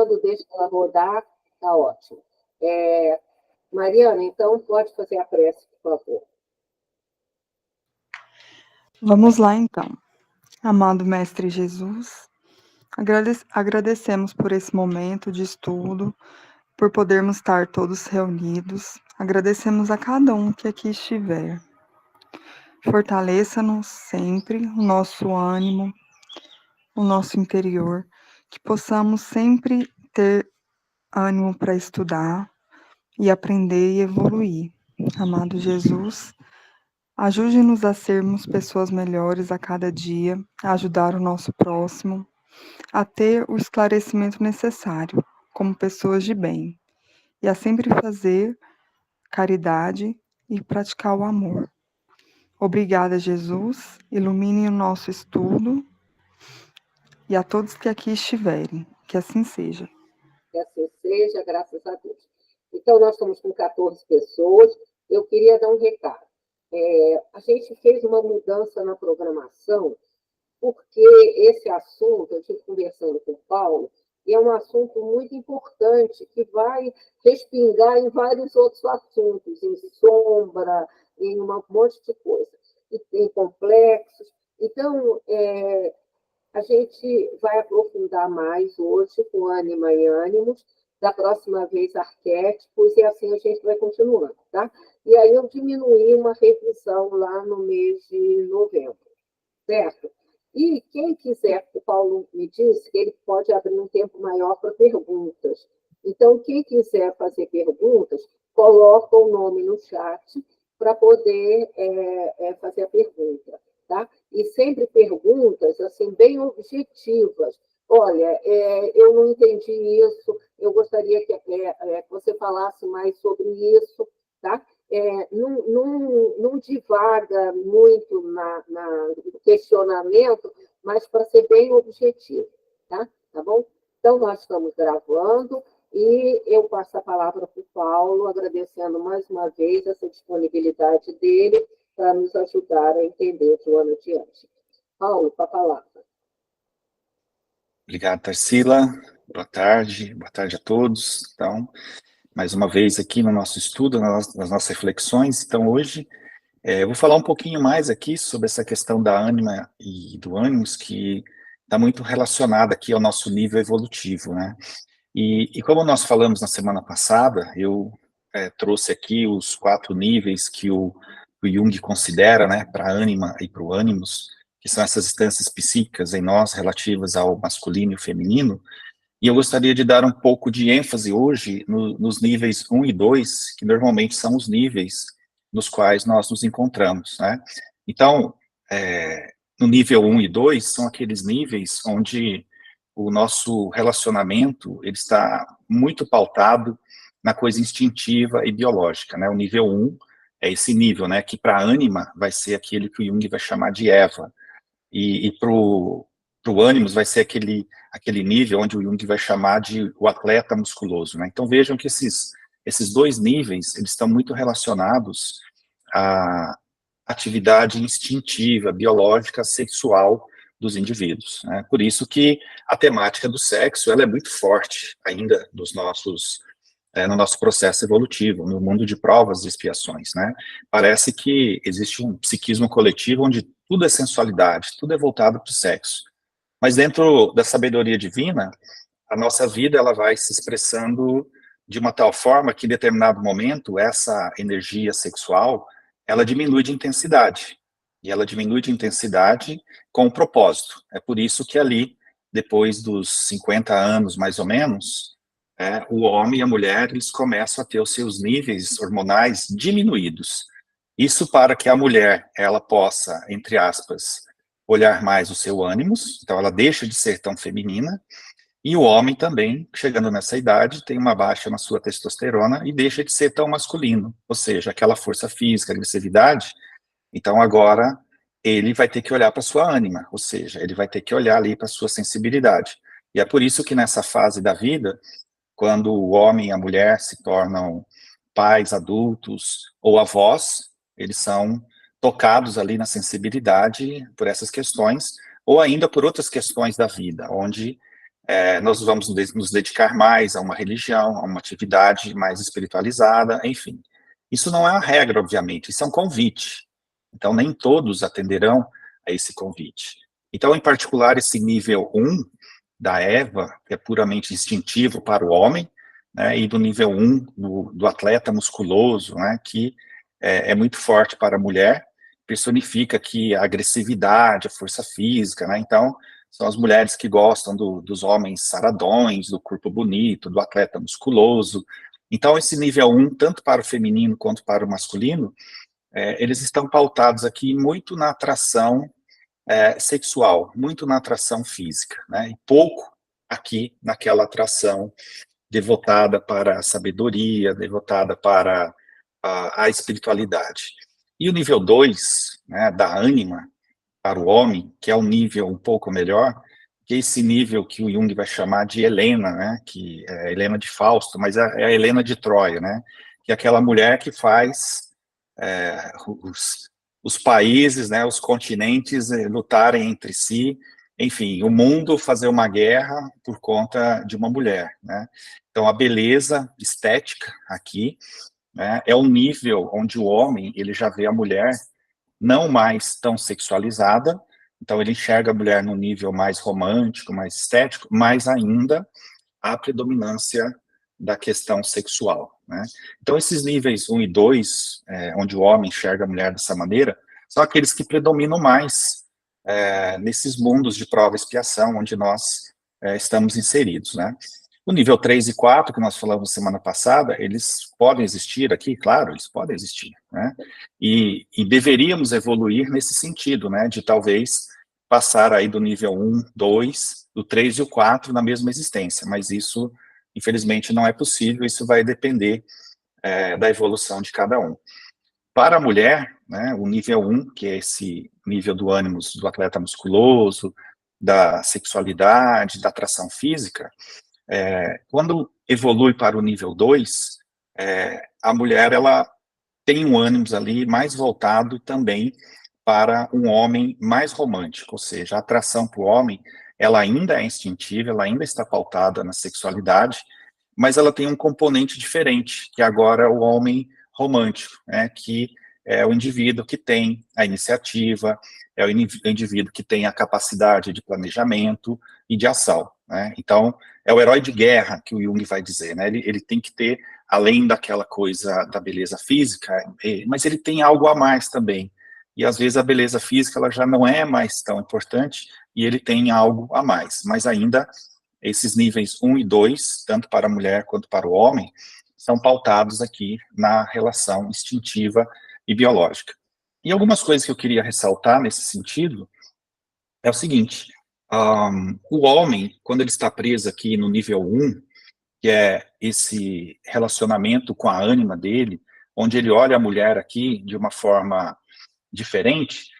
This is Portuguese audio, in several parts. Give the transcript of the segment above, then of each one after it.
rodando, deixa ela rodar, tá ótimo. Mariana, então, pode fazer a prece, por favor. Vamos lá, então. Amado Mestre Jesus, agradecemos por esse momento de estudo, por podermos estar todos reunidos. Agradecemos a cada um que aqui estiver. Fortaleça-nos sempre o nosso ânimo, o nosso interior, que possamos sempre ter ânimo para estudar e aprender e evoluir. Amado Jesus, ajude-nos a sermos pessoas melhores a cada dia, a ajudar o nosso próximo, a ter o esclarecimento necessário, como pessoas de bem, e a sempre fazer caridade e praticar o amor. Obrigada, Jesus, ilumine o nosso estudo e a todos que aqui estiverem, que assim seja. Que assim seja, graças a Deus. Então, nós estamos com 14 pessoas. Eu queria dar um recado. A gente fez uma mudança na programação, porque esse assunto, eu estive conversando com o Paulo, e é um assunto muito importante que vai respingar em vários outros assuntos, em sombra, em um monte de coisa, e em complexos. Então, a gente vai aprofundar mais hoje com ânima e ânimos, da próxima vez arquétipos, e assim a gente vai continuando, tá? E aí eu diminuí uma revisão lá no mês de novembro, certo? E quem quiser, o Paulo me disse que ele pode abrir um tempo maior para perguntas. Então, quem quiser fazer perguntas, coloca o nome no chat para poder fazer a pergunta, tá? E sempre perguntas assim bem objetivas. Olha, eu não entendi isso, eu gostaria que você falasse mais sobre isso, tá? Não divaga muito no questionamento, mas para ser bem objetivo, tá? Tá bom? Então, nós estamos gravando e eu passo a palavra para o Paulo, agradecendo mais uma vez essa disponibilidade dele para nos ajudar a entender de um ano adiante. Paulo, com a palavra. Obrigado, Tarsila. Boa tarde a todos. Então, mais uma vez aqui no nosso estudo, nas nossas reflexões. Então, hoje, eu vou falar um pouquinho mais aqui sobre essa questão da ânima e do ânimos, que está muito relacionada aqui ao nosso nível evolutivo, né? E como nós falamos na semana passada, eu trouxe aqui os 4 níveis que o Jung considera, né, para a ânima e para o ânimos, que são essas instâncias psíquicas em nós relativas ao masculino e feminino, e eu gostaria de dar um pouco de ênfase hoje nos níveis 1 e 2, que normalmente são os níveis nos quais nós nos encontramos, né? Então, no nível 1 e 2, são aqueles níveis onde o nosso relacionamento ele está muito pautado na coisa instintiva e biológica, né? O nível 1 é esse nível, né, que para a ânima vai ser aquele que o Jung vai chamar de Eva, e para o ânimos vai ser aquele nível onde o Jung vai chamar de o atleta musculoso, né? Então vejam que esses 2 níveis, eles estão muito relacionados à atividade instintiva, biológica, sexual dos indivíduos, né? Por isso que a temática do sexo, ela é muito forte ainda no nosso processo evolutivo, no mundo de provas e expiações, né? Parece que existe um psiquismo coletivo onde tudo é sensualidade, tudo é voltado para o sexo. Mas dentro da sabedoria divina, a nossa vida ela vai se expressando de uma tal forma que em determinado momento essa energia sexual ela diminui de intensidade. E ela diminui de intensidade com um propósito. É por isso que ali, depois dos 50 anos mais ou menos, o homem e a mulher eles começam a ter os seus níveis hormonais diminuídos. Isso para que a mulher ela possa, entre aspas, olhar mais o seu ânimos, então ela deixa de ser tão feminina, e o homem também, chegando nessa idade, tem uma baixa na sua testosterona e deixa de ser tão masculino, ou seja, aquela força física, agressividade. Então agora ele vai ter que olhar para sua ânima, ou seja, ele vai ter que olhar ali para sua sensibilidade. E é por isso que nessa fase da vida, quando o homem e a mulher se tornam pais adultos ou avós, eles são tocados ali na sensibilidade por essas questões, ou ainda por outras questões da vida, onde nós vamos nos dedicar mais a uma religião, a uma atividade mais espiritualizada, enfim. Isso não é uma regra, obviamente, isso é um convite. Então, nem todos atenderão a esse convite. Então, em particular, esse nível 1 da Eva, que é puramente instintivo para o homem, né, e do nível 1 do atleta musculoso, né, que é muito forte para a mulher, personifica aqui a agressividade, a força física, né, então, são as mulheres que gostam dos homens saradões, do corpo bonito, do atleta musculoso. Então, esse nível 1, tanto para o feminino quanto para o masculino, eles estão pautados aqui muito na atração sexual, muito na atração física, né, e pouco aqui naquela atração devotada para a sabedoria, devotada para a espiritualidade. E o nível 2, né, da ânima, para o homem, que é um nível um pouco melhor, que é esse nível que o Jung vai chamar de Helena, né, que é a Helena de Fausto, mas é a Helena de Troia, né, que é aquela mulher que faz os países, né, os continentes lutarem entre si, enfim, o mundo fazer uma guerra por conta de uma mulher, né. Então, a beleza estética aqui, né, é um nível onde o homem, ele já vê a mulher não mais tão sexualizada, então ele enxerga a mulher num nível mais romântico, mais estético, mas ainda a predominância da questão sexual, né? Então esses níveis 1 e 2, onde o homem enxerga a mulher dessa maneira, são aqueles que predominam mais nesses mundos de prova e expiação, onde nós estamos inseridos, né? O nível 3 e 4, que nós falamos semana passada, eles podem existir aqui, claro, eles podem existir, né? E deveríamos evoluir nesse sentido, né? De talvez passar aí do nível 1, 2, do 3 e o 4 na mesma existência, mas isso, infelizmente, não é possível, isso vai depender da evolução de cada um. Para a mulher, né, o nível 1, que é esse nível do ânimo do atleta musculoso, da sexualidade, da atração física, quando evolui para o nível 2, a mulher, ela tem um ânimo ali mais voltado também para um homem mais romântico, ou seja, a atração para o homem, ela ainda é instintiva, ela ainda está pautada na sexualidade, mas ela tem um componente diferente, que agora é o homem romântico, né, que é o indivíduo que tem a iniciativa, é o indivíduo que tem a capacidade de planejamento e de ação, né? Então, é o herói de guerra que o Jung vai dizer, né? Ele tem que ter, além daquela coisa da beleza física, mas ele tem algo a mais também. E às vezes a beleza física ela já não é mais tão importante e ele tem algo a mais. Mas ainda esses níveis 1 e 2, tanto para a mulher quanto para o homem, são pautados aqui na relação instintiva e biológica. E algumas coisas que eu queria ressaltar nesse sentido é o seguinte: o homem, quando ele está preso aqui no nível 1, que é esse relacionamento com a ânima dele, onde ele olha a mulher aqui de uma forma diferente,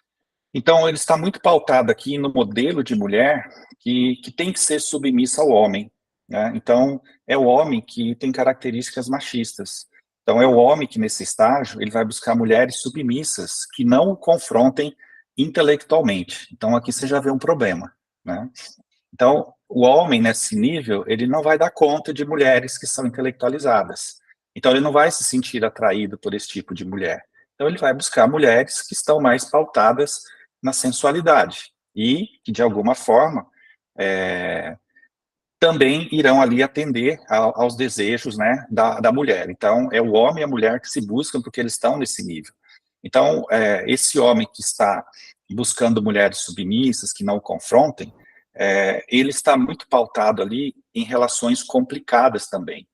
então ele está muito pautado aqui no modelo de mulher que tem que ser submissa ao homem, né? Então, é o homem que tem características machistas. Então, é o homem que, nesse estágio, ele vai buscar mulheres submissas que não o confrontem intelectualmente. Então, aqui você já vê um problema, né? Então, o homem, nesse nível, ele não vai dar conta de mulheres que são intelectualizadas. Então, ele não vai se sentir atraído por esse tipo de mulher. Então, ele vai buscar mulheres que estão mais pautadas na sensualidade e que, de alguma forma, também irão ali atender aos desejos, né, da mulher. Então, é o homem e a mulher que se buscam porque eles estão nesse nível. Então, esse homem que está buscando mulheres submissas, que não o confrontem, ele está muito pautado ali em relações complicadas também.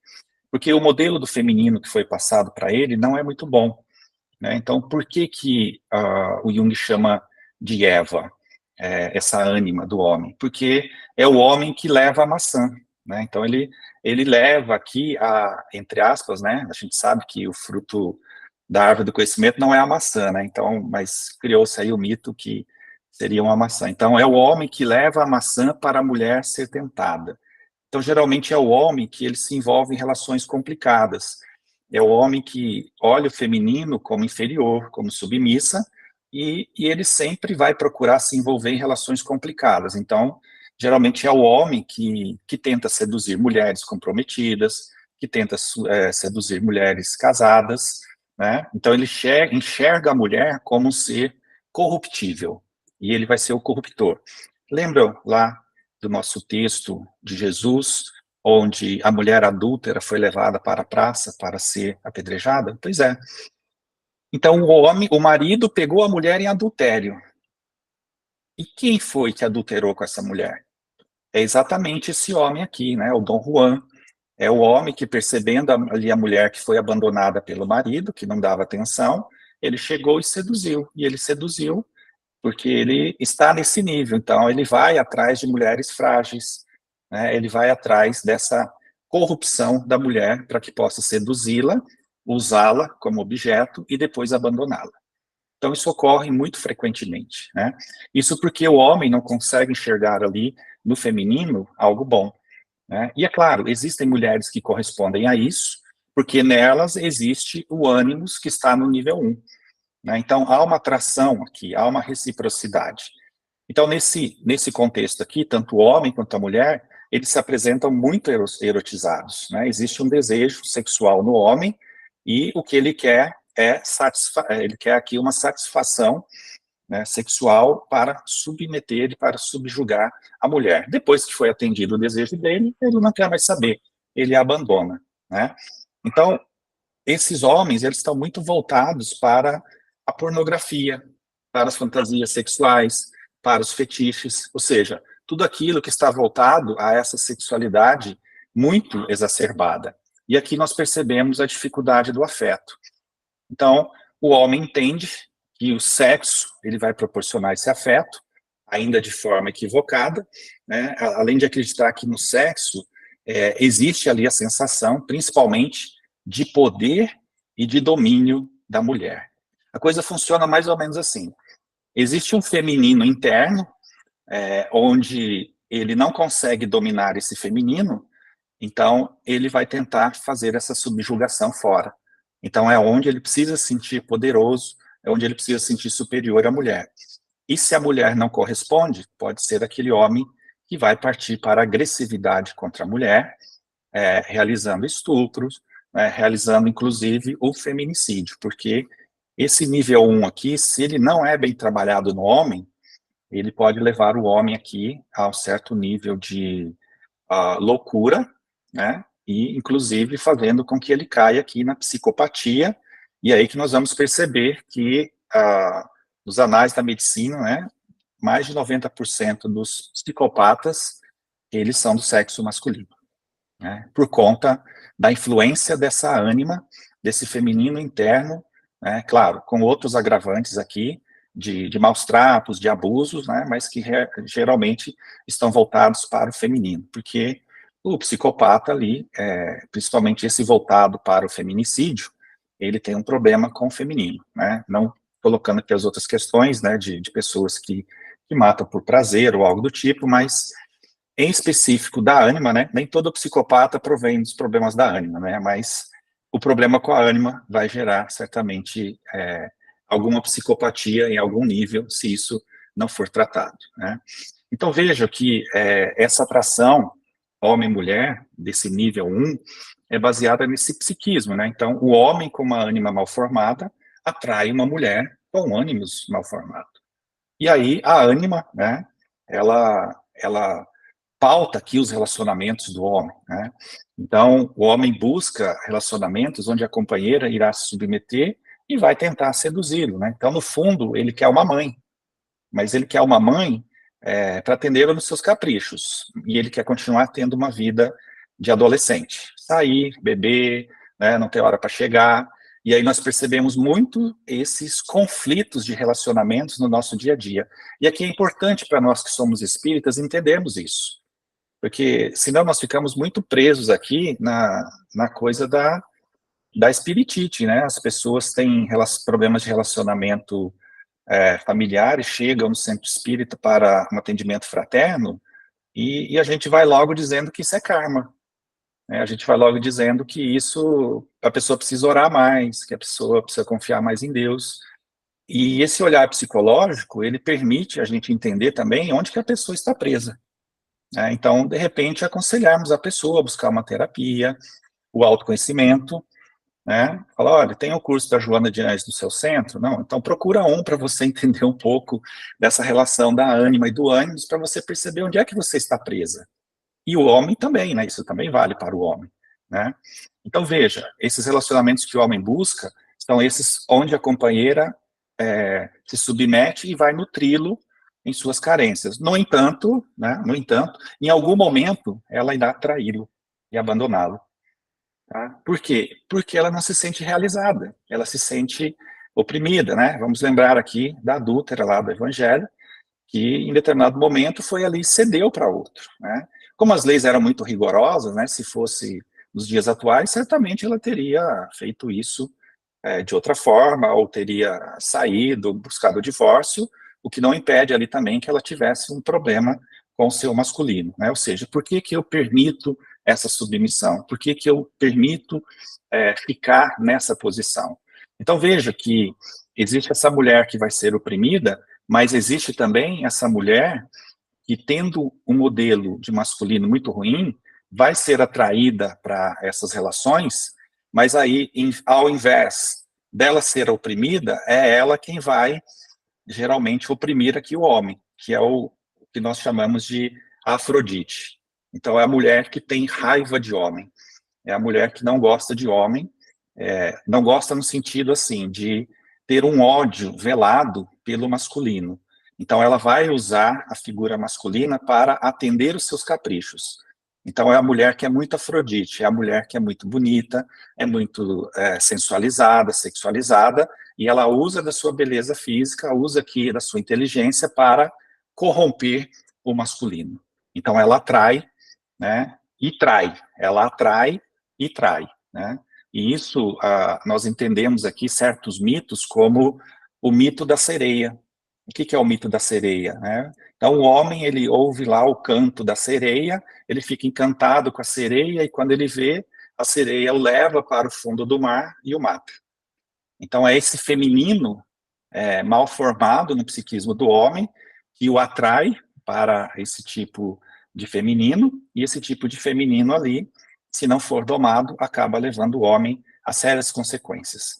Porque o modelo do feminino que foi passado para ele não é muito bom, né? Então, por que o Jung chama de Eva, essa ânima do homem? Porque é o homem que leva a maçã, né? Então, ele leva aqui, entre aspas, né? A gente sabe que o fruto da árvore do conhecimento não é a maçã, né? Então, mas criou-se aí o mito que seria uma maçã. Então, é o homem que leva a maçã para a mulher ser tentada. Então, geralmente é o homem que ele se envolve em relações complicadas. É o homem que olha o feminino como inferior, como submissa, e ele sempre vai procurar se envolver em relações complicadas. Então, geralmente é o homem que tenta seduzir mulheres comprometidas, que tenta seduzir mulheres casadas, né? Então ele enxerga a mulher como um ser corruptível, e ele vai ser o corruptor. Lembram lá do nosso texto de Jesus, onde a mulher adúltera foi levada para a praça para ser apedrejada? Pois é. Então o marido pegou a mulher em adultério. E quem foi que adulterou com essa mulher? É exatamente esse homem aqui, né? O Dom Juan. É o homem que, percebendo ali a mulher que foi abandonada pelo marido, que não dava atenção, ele chegou e seduziu. E ele seduziu porque ele está nesse nível. Então, ele vai atrás de mulheres frágeis, né? Ele vai atrás dessa corrupção da mulher para que possa seduzi-la, usá-la como objeto e depois abandoná-la. Então, isso ocorre muito frequentemente, né? Isso porque o homem não consegue enxergar ali no feminino algo bom, né? E é claro, existem mulheres que correspondem a isso, porque nelas existe o ânimos que está no nível 1, né? Então, há uma atração aqui, há uma reciprocidade. Então, nesse contexto aqui, tanto o homem quanto a mulher, eles se apresentam muito erotizados, né? Existe um desejo sexual no homem, e o que ele quer ele quer aqui uma satisfação, né, sexual para submeter, para subjugar a mulher. Depois que foi atendido o desejo dele, ele não quer mais saber, ele a abandona, né? Então, esses homens, eles estão muito voltados para a pornografia, para as fantasias sexuais, para os fetiches, ou seja, tudo aquilo que está voltado a essa sexualidade muito exacerbada. E aqui nós percebemos a dificuldade do afeto. Então, o homem entende que o sexo ele vai proporcionar esse afeto, ainda de forma equivocada, né? Além de acreditar que no sexo existe ali a sensação, principalmente, de poder e de domínio da mulher. A coisa funciona mais ou menos assim. Existe um feminino interno, onde ele não consegue dominar esse feminino, então ele vai tentar fazer essa subjugação fora. Então é onde ele precisa se sentir poderoso, é onde ele precisa se sentir superior à mulher. E se a mulher não corresponde, pode ser aquele homem que vai partir para a agressividade contra a mulher, realizando estupros, né, realizando inclusive o feminicídio, porque esse nível 1 aqui, se ele não é bem trabalhado no homem, ele pode levar o homem aqui a um certo nível de loucura, né? E, inclusive, fazendo com que ele caia aqui na psicopatia, e aí que nós vamos perceber que, nos anais da medicina, né, mais de 90% dos psicopatas, eles são do sexo masculino, né? Por conta da influência dessa ânima, desse feminino interno, né, claro, com outros agravantes aqui, de maus tratos, de abusos, né, mas que geralmente estão voltados para o feminino, porque o psicopata ali, principalmente esse voltado para o feminicídio, ele tem um problema com o feminino, né, não colocando aqui as outras questões, né, de pessoas que matam por prazer ou algo do tipo, mas em específico da ânima, né, nem todo psicopata provém dos problemas da ânima, né, mas o problema com a ânima vai gerar, certamente, alguma psicopatia em algum nível, se isso não for tratado, né. Então, veja que essa atração homem-mulher, desse nível 1, é baseada nesse psiquismo, né, então, o homem com uma ânima mal formada atrai uma mulher com ânimos mal formados. E aí, a ânima, né, ela pauta aqui os relacionamentos do homem, né? Então, o homem busca relacionamentos onde a companheira irá se submeter e vai tentar seduzi-lo, né? Então, no fundo, ele quer uma mãe, mas ele quer uma mãe para atendê-lo nos seus caprichos, e ele quer continuar tendo uma vida de adolescente, sair, beber, né, não ter hora para chegar, e aí nós percebemos muito esses conflitos de relacionamentos no nosso dia a dia. E aqui é importante para nós que somos espíritas entendermos isso, porque senão nós ficamos muito presos aqui na coisa da espiritite, né? As pessoas têm problemas de relacionamento familiares, chegam no centro espírita para um atendimento fraterno, e a gente vai logo dizendo que isso é karma, né? A gente vai logo dizendo que isso, a pessoa precisa orar mais, que a pessoa precisa confiar mais em Deus, e esse olhar psicológico, ele permite a gente entender também onde que a pessoa está presa. né? Então, de repente, aconselharmos a pessoa a buscar uma terapia, o autoconhecimento, né? Fala, olha, tem o curso da Joana de Anjos no seu centro? Não, então procura um para você entender um pouco dessa relação da ânima e do ânimos, para você perceber onde é que você está presa. E o homem também, né? Isso também vale para o homem, né? Então, veja, esses relacionamentos que o homem busca são esses onde a companheira se submete e vai nutri-lo em suas carências. No entanto, né? No entanto, em algum momento, ela irá traí-lo e abandoná-lo. Tá? Por quê? Porque ela não se sente realizada, ela se sente oprimida, né? Vamos lembrar aqui da adúltera lá do Evangelho, que em determinado momento foi ali e cedeu para outro, né? Como as leis eram muito rigorosas, né? Se fosse nos dias atuais, certamente ela teria feito isso de outra forma, ou teria saído, buscado o divórcio, o que não impede ali também que ela tivesse um problema com o seu masculino, né? Ou seja, por que que eu permito essa submissão? Por que que eu permito ficar nessa posição? Então veja que existe essa mulher que vai ser oprimida, mas existe também essa mulher que, tendo um modelo de masculino muito ruim, vai ser atraída para essas relações, mas aí, ao invés dela ser oprimida, é ela quem vai, geralmente, oprimir aqui o homem, que é o que nós chamamos de Afrodite. Então, é a mulher que tem raiva de homem, é a mulher que não gosta de homem, não gosta no sentido, assim, de ter um ódio velado pelo masculino. Então, ela vai usar a figura masculina para atender os seus caprichos. Então, é a mulher que é muito Afrodite, é a mulher que é muito bonita, é muito sensualizada, sexualizada, e ela usa da sua beleza física, usa aqui da sua inteligência para corromper o masculino. Então, ela atrai, né, e trai. Ela atrai e trai, né? E isso, nós entendemos aqui certos mitos, como o mito da sereia. O que é o mito da sereia, né? Então, o homem, ele ouve lá o canto da sereia, ele fica encantado com a sereia, e quando ele vê, a sereia o leva para o fundo do mar e o mata. Então, é esse feminino mal formado no psiquismo do homem que o atrai para esse tipo de feminino, e esse tipo de feminino ali, se não for domado, acaba levando o homem a sérias consequências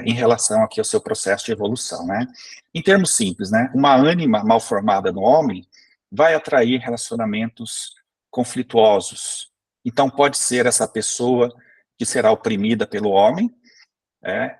em relação aqui ao seu processo de evolução, né? Em termos simples, né? Uma ânima mal formada no homem vai atrair relacionamentos conflituosos. Então, pode ser essa pessoa que será oprimida pelo homem,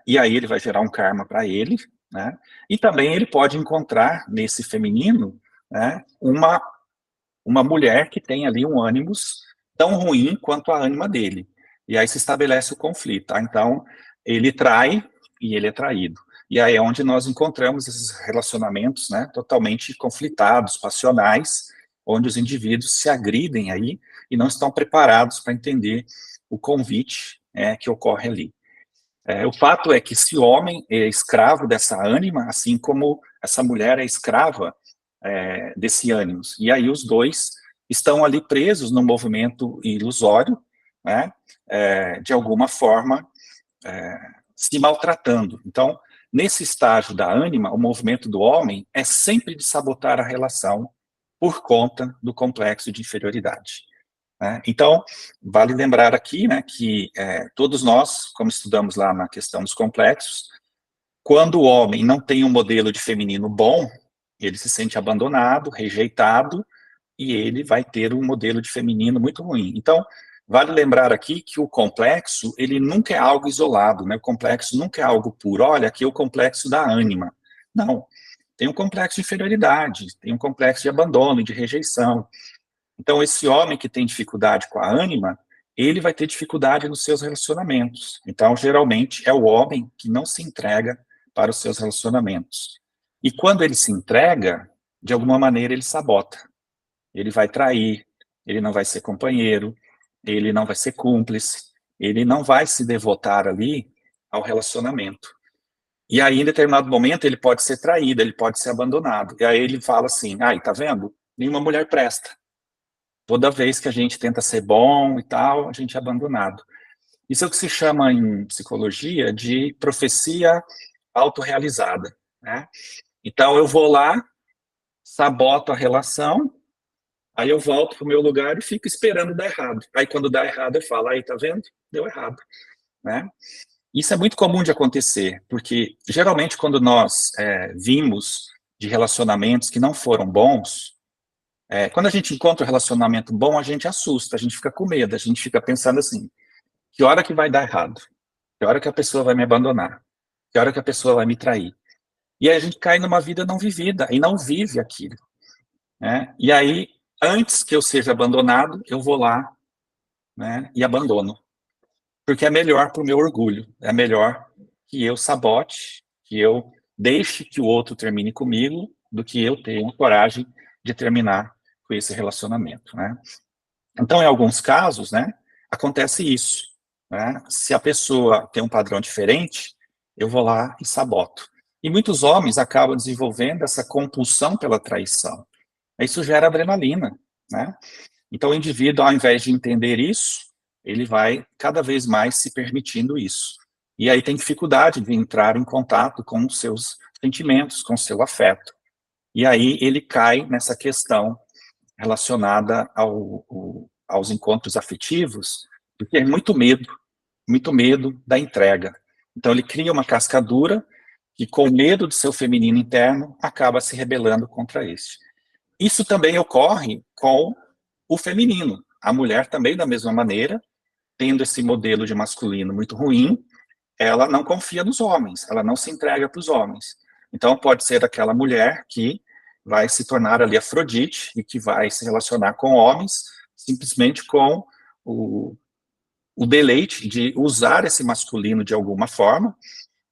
e aí ele vai gerar um karma para ele, né? E também ele pode encontrar nesse feminino, né, uma mulher que tem ali um ânimos tão ruim quanto a ânima dele. E aí se estabelece o conflito. Tá? Então, ele trai e ele é traído. E aí é onde nós encontramos esses relacionamentos, né, totalmente conflitados, passionais, onde os indivíduos se agridem aí e não estão preparados para entender o convite que ocorre ali. O fato é que se o homem é escravo dessa ânima, assim como essa mulher é escrava desse ânimos, e aí os dois estão ali presos no movimento ilusório, né, de alguma forma se maltratando. Então, nesse estágio da ânima, o movimento do homem é sempre de sabotar a relação por conta do complexo de inferioridade. Né? Então, vale lembrar aqui, né, que todos nós, como estudamos lá na questão dos complexos, quando o homem não tem um modelo de feminino bom, ele se sente abandonado, rejeitado, e ele vai ter um modelo de feminino muito ruim. Então, vale lembrar aqui que o complexo, ele nunca é algo isolado, né? O complexo nunca é algo puro. Olha, aqui é o complexo da ânima. Não, tem um complexo de inferioridade, tem um complexo de abandono, de rejeição. Então, esse homem que tem dificuldade com a ânima, ele vai ter dificuldade nos seus relacionamentos. Então, geralmente, é o homem que não se entrega para os seus relacionamentos. E quando ele se entrega, de alguma maneira ele sabota. Ele vai trair, ele não vai ser companheiro, ele não vai ser cúmplice, ele não vai se devotar ali ao relacionamento. E aí, em determinado momento, ele pode ser traído, ele pode ser abandonado. E aí ele fala assim, ai, tá vendo? Nenhuma mulher presta. Toda vez que a gente tenta ser bom e tal, a gente é abandonado. Isso é o que se chama em psicologia de profecia autorrealizada, né? Então, eu vou lá, saboto a relação, Aí eu volto para o meu lugar e fico esperando dar errado. Aí quando dá errado eu falo, aí tá vendo? Deu errado, né? Isso é muito comum de acontecer, porque geralmente quando nós vimos de relacionamentos que não foram bons, quando a gente encontra um relacionamento bom, a gente assusta, a gente fica com medo, a gente fica pensando assim, que hora que vai dar errado? Que hora que a pessoa vai me abandonar? Que hora que a pessoa vai me trair? E aí a gente cai numa vida não vivida, e não vive aquilo, né? E aí, antes que eu seja abandonado, eu vou lá, né, e abandono. Porque é melhor para o meu orgulho, é melhor que eu sabote, que eu deixe que o outro termine comigo, do que eu tenha coragem de terminar com esse relacionamento, né? Então, em alguns casos, né, acontece isso, né? Se a pessoa tem um padrão diferente, eu vou lá e saboto. E muitos homens acabam desenvolvendo essa compulsão pela traição. Isso gera adrenalina, né? Então, o indivíduo, ao invés de entender isso, ele vai cada vez mais se permitindo isso. E aí tem dificuldade de entrar em contato com os seus sentimentos, com o seu afeto. E aí ele cai nessa questão relacionada aos encontros afetivos, porque é muito medo da entrega. Então ele cria uma cascadura que, com medo do seu feminino interno, acaba se rebelando contra este. Isso também ocorre com o feminino. A mulher também, da mesma maneira, tendo esse modelo de masculino muito ruim, ela não confia nos homens, ela não se entrega para os homens. Então, pode ser aquela mulher que vai se tornar ali Afrodite e que vai se relacionar com homens simplesmente com o, o deleite de usar esse masculino de alguma forma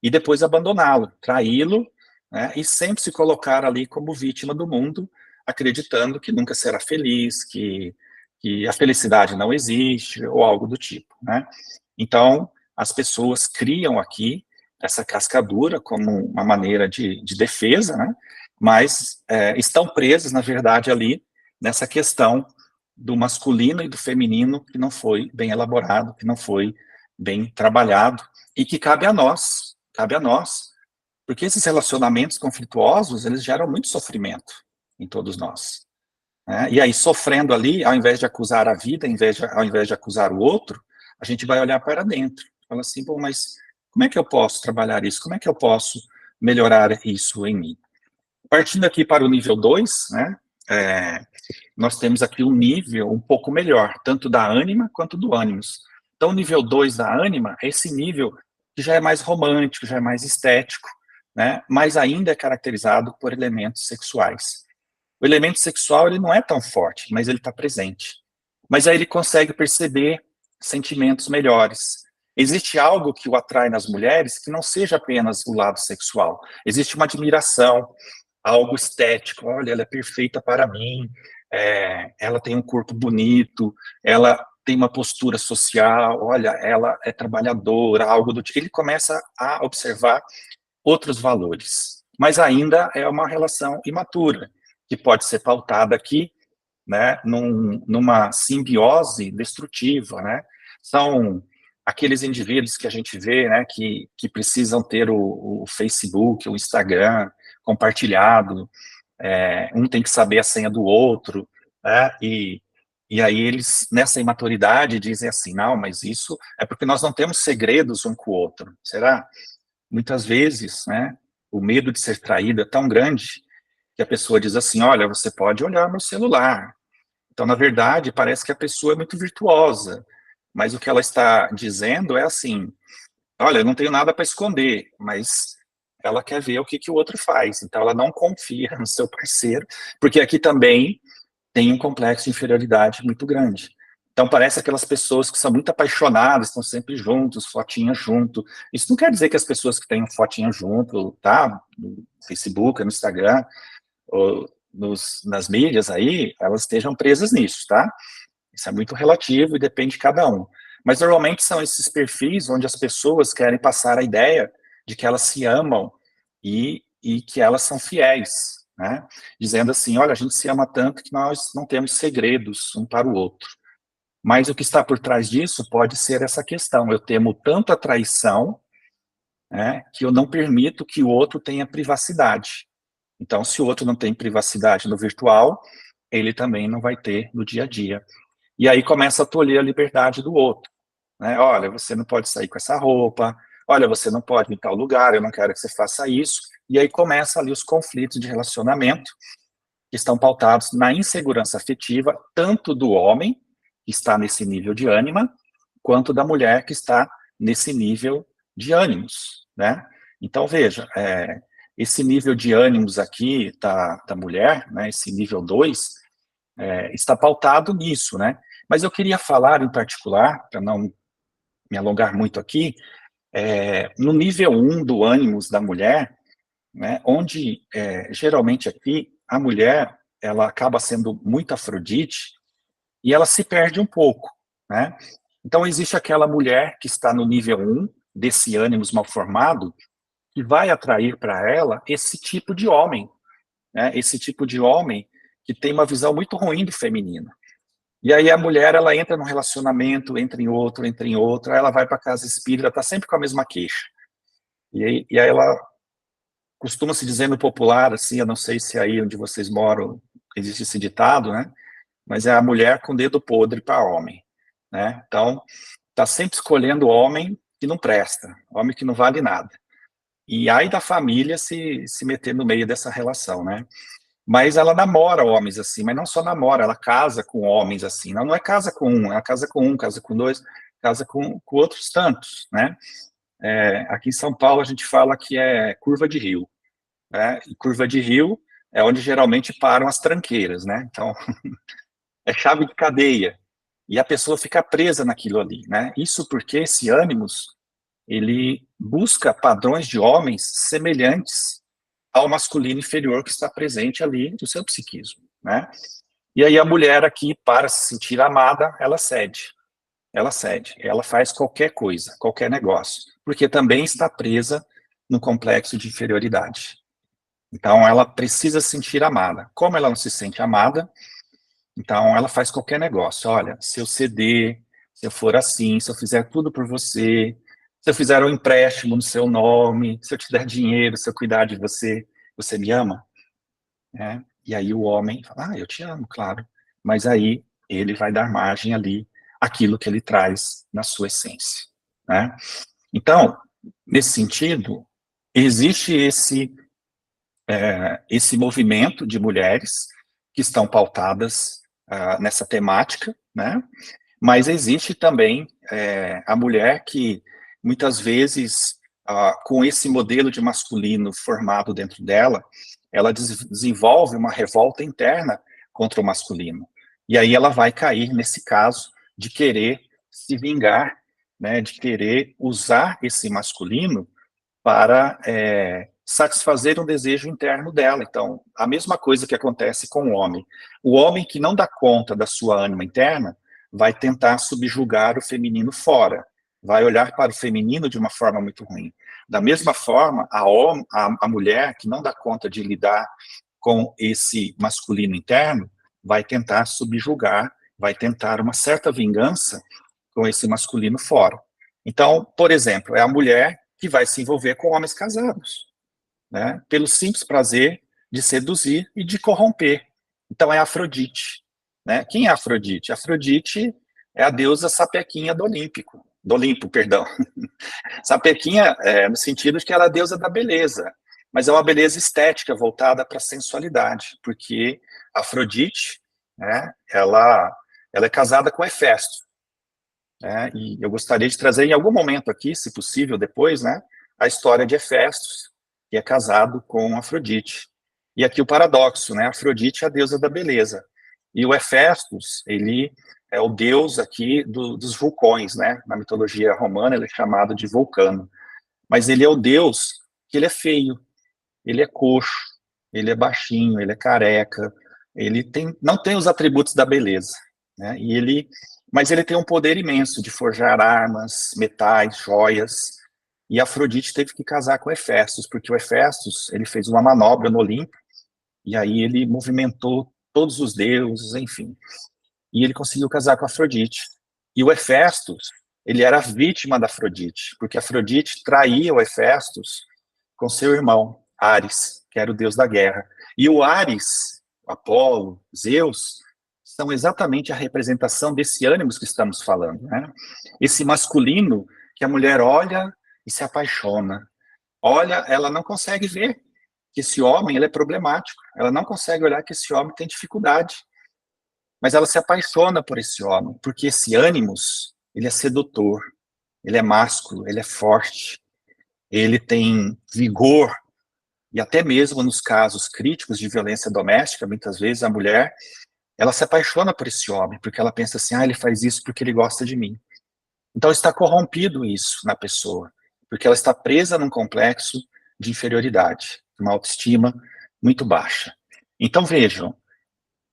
e depois abandoná-lo, traí-lo, né, e sempre se colocar ali como vítima do mundo, acreditando que nunca será feliz, que a felicidade não existe, ou algo do tipo, né? Então, as pessoas criam aqui essa cascadura como uma maneira de defesa, né? Mas estão presas, na verdade, ali nessa questão do masculino e do feminino que não foi bem elaborado, que não foi bem trabalhado, e que cabe a nós, porque esses relacionamentos conflituosos, eles geram muito sofrimento em todos nós, né? E aí, sofrendo ali, ao invés de acusar a vida, ao invés de acusar o outro, a gente vai olhar para dentro, fala assim, bom, mas como é que eu posso trabalhar isso? Como é que eu posso melhorar isso em mim? Partindo aqui para o nível 2, né, nós temos aqui um nível um pouco melhor, tanto da ânima quanto do ânimos. Então, o nível 2 da ânima é esse nível que já é mais romântico, já é mais estético, né, mas ainda é caracterizado por elementos sexuais. O elemento sexual, ele não é tão forte, mas ele está presente. Mas aí ele consegue perceber sentimentos melhores. Existe algo que o atrai nas mulheres que não seja apenas o lado sexual. Existe uma admiração, algo estético. Olha, ela é perfeita para mim, ela tem um corpo bonito, ela tem uma postura social, olha, ela é trabalhadora, algo do tipo. Ele começa a observar outros valores. Mas ainda é uma relação imatura, que pode ser pautada aqui, né, numa simbiose destrutiva, né? São aqueles indivíduos que a gente vê, né, que precisam ter o Facebook, o Instagram compartilhado, um tem que saber a senha do outro, né, e aí eles, nessa imaturidade, dizem assim, não, mas isso é porque nós não temos segredos um com o outro, será? Muitas vezes, né, o medo de ser traído é tão grande que a pessoa diz assim, olha, você pode olhar meu celular. Então, na verdade, parece que a pessoa é muito virtuosa, mas o que ela está dizendo é assim, olha, eu não tenho nada para esconder, mas ela quer ver o que, que o outro faz, então ela não confia no seu parceiro, porque aqui também tem um complexo de inferioridade muito grande. Então parece aquelas pessoas que são muito apaixonadas, estão sempre juntos, fotinha junto. Isso não quer dizer que as pessoas que têm fotinha junto, tá, no Facebook, no Instagram, ou nas mídias aí, elas estejam presas nisso, tá? Isso é muito relativo e depende de cada um. Mas normalmente são esses perfis onde as pessoas querem passar a ideia de que elas se amam e que elas são fiéis, né? Dizendo assim, olha, a gente se ama tanto que nós não temos segredos um para o outro. Mas o que está por trás disso pode ser essa questão, eu temo tanto a traição, né, que eu não permito que o outro tenha privacidade. Então, se o outro não tem privacidade no virtual, ele também não vai ter no dia a dia. E aí começa a tolher a liberdade do outro, né? Olha, você não pode sair com essa roupa, olha, você não pode ir em tal lugar, eu não quero que você faça isso. E aí começa ali os conflitos de relacionamento, que estão pautados na insegurança afetiva, tanto do homem, que está nesse nível de ânima, quanto da mulher, que está nesse nível de ânimos, né? Então, veja, esse nível de ânimos aqui da mulher, né, esse nível 2, está pautado nisso, né? Mas eu queria falar em particular, para não me alongar muito aqui, no nível 1 do ânimos da mulher, né, onde geralmente aqui a mulher ela acaba sendo muito Afrodite e ela se perde um pouco, né? Então existe aquela mulher que está no nível 1 desse ânimos mal formado que vai atrair para ela esse tipo de homem, né? Esse tipo de homem que tem uma visão muito ruim do feminino. E aí a mulher, ela entra num relacionamento, entra em outro, aí ela vai para casa espírita, tá sempre com a mesma queixa. E aí ela costuma se dizer no popular, assim, eu não sei se aí onde vocês moram existe esse ditado, né? Mas é a mulher com dedo podre para homem, né? Então, tá sempre escolhendo homem que não presta, homem que não vale nada. E aí da família se meter no meio dessa relação, né? Mas ela namora homens assim, mas não só namora, ela casa com homens assim. Não é casa com um, ela casa com um, casa com dois, casa com outros tantos, né? Aqui em São Paulo a gente fala que é curva de rio, né? E curva de rio é onde geralmente param as tranqueiras, né? Então, é chave de cadeia. E a pessoa fica presa naquilo ali, né? Isso porque esse ânimos, ele busca padrões de homens semelhantes ao masculino inferior que está presente ali no seu psiquismo, né? E aí a mulher aqui, para se sentir amada, ela cede, ela faz qualquer coisa, qualquer negócio, porque também está presa no complexo de inferioridade. Então ela precisa se sentir amada. Como ela não se sente amada, então ela faz qualquer negócio. Olha, se eu ceder, se eu for assim, se eu fizer tudo por você, se eu fizer um empréstimo no seu nome, se eu te der dinheiro, se eu cuidar de você, você me ama? Né? E aí o homem fala, eu te amo, claro. Mas aí ele vai dar margem ali àquilo que ele traz na sua essência, né? Então, nesse sentido, existe esse movimento de mulheres que estão pautadas nessa temática, né? Mas existe também a mulher que, muitas vezes, com esse modelo de masculino formado dentro dela, ela desenvolve uma revolta interna contra o masculino. E aí ela vai cair nesse caso de querer se vingar, né, de querer usar esse masculino para satisfazer um desejo interno dela. Então, a mesma coisa que acontece com o homem. O homem que não dá conta da sua ânima interna vai tentar subjugar o feminino fora, vai olhar para o feminino de uma forma muito ruim. Da mesma forma, a mulher que não dá conta de lidar com esse masculino interno vai tentar subjugar, vai tentar uma certa vingança com esse masculino fora. Então, por exemplo, é a mulher que vai se envolver com homens casados, né? Pelo simples prazer de seduzir e de corromper. Então é Afrodite, né? Quem é Afrodite? Afrodite é a deusa sapequinha do Olimpo, perdão. Sapequinha no sentido de que ela é a deusa da beleza, mas é uma beleza estética voltada para a sensualidade, porque Afrodite, né, ela é casada com Hefesto, e eu gostaria de trazer em algum momento aqui, se possível depois, né, a história de Hefestos, que é casado com Afrodite. E aqui o paradoxo, né, Afrodite é a deusa da beleza, e o Hefestos, ele é o deus aqui dos vulcões, né, na mitologia romana ele é chamado de Vulcano, mas ele é o deus que ele é feio, ele é coxo, ele é baixinho, ele é careca, ele não tem os atributos da beleza, né, mas ele tem um poder imenso de forjar armas, metais, joias, e Afrodite teve que casar com Hefestos, porque o Hefestos, ele fez uma manobra no Olimpo, e aí ele movimentou todos os deuses, enfim, e ele conseguiu casar com Afrodite. E o Hefestos, ele era vítima da Afrodite, porque Afrodite traía o Hefestos com seu irmão, Ares, que era o deus da guerra. E o Ares, Apolo, Zeus, são exatamente a representação desse ânimo que estamos falando, né? Esse masculino que a mulher olha e se apaixona. Olha, ela não consegue ver que esse homem ele é problemático. Ela não consegue olhar que esse homem tem dificuldade. Mas ela se apaixona por esse homem, porque esse ânimos, ele é sedutor, ele é másculo, ele é forte, ele tem vigor, e até mesmo nos casos críticos de violência doméstica, muitas vezes a mulher, ela se apaixona por esse homem, porque ela pensa assim, ele faz isso porque ele gosta de mim. Então está corrompido isso na pessoa, porque ela está presa num complexo de inferioridade, uma autoestima muito baixa. Então vejam,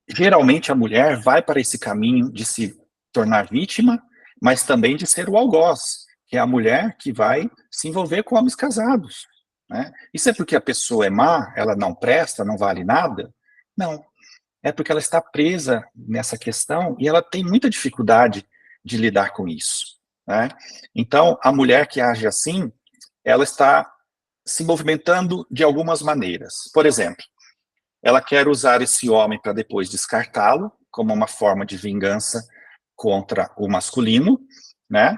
geralmente a mulher vai para esse caminho de se tornar vítima, mas também de ser o algoz, que é a mulher que vai se envolver com homens casados, né? Isso é porque a pessoa é má, ela não presta, não vale nada? Não. É porque ela está presa nessa questão e ela tem muita dificuldade de lidar com isso, né? Então, a mulher que age assim, ela está se movimentando de algumas maneiras. Por exemplo, ela quer usar esse homem para depois descartá-lo, como uma forma de vingança contra o masculino, né?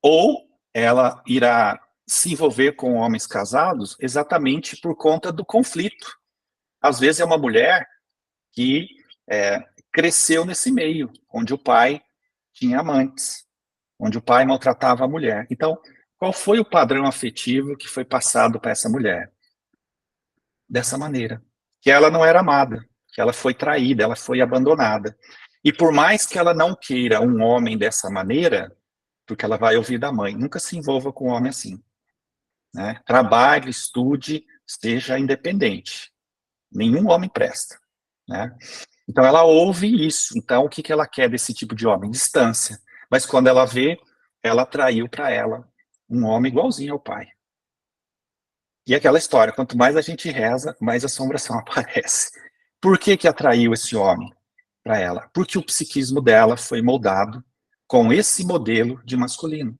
Ou ela irá se envolver com homens casados exatamente por conta do conflito. Às vezes é uma mulher que cresceu nesse meio, onde o pai tinha amantes, onde o pai maltratava a mulher. Então, qual foi o padrão afetivo que foi passado para essa mulher? Dessa maneira. Que ela não era amada, que ela foi traída, ela foi abandonada. E por mais que ela não queira um homem dessa maneira, porque ela vai ouvir da mãe, nunca se envolva com um homem assim, né? Trabalhe, estude, seja independente. Nenhum homem presta, né? Então ela ouve isso. Então o que ela quer desse tipo de homem? Distância. Mas quando ela vê, ela atraiu para ela um homem igualzinho ao pai. E aquela história, quanto mais a gente reza, mais assombração aparece. Por que atraiu esse homem para ela? Porque o psiquismo dela foi moldado com esse modelo de masculino.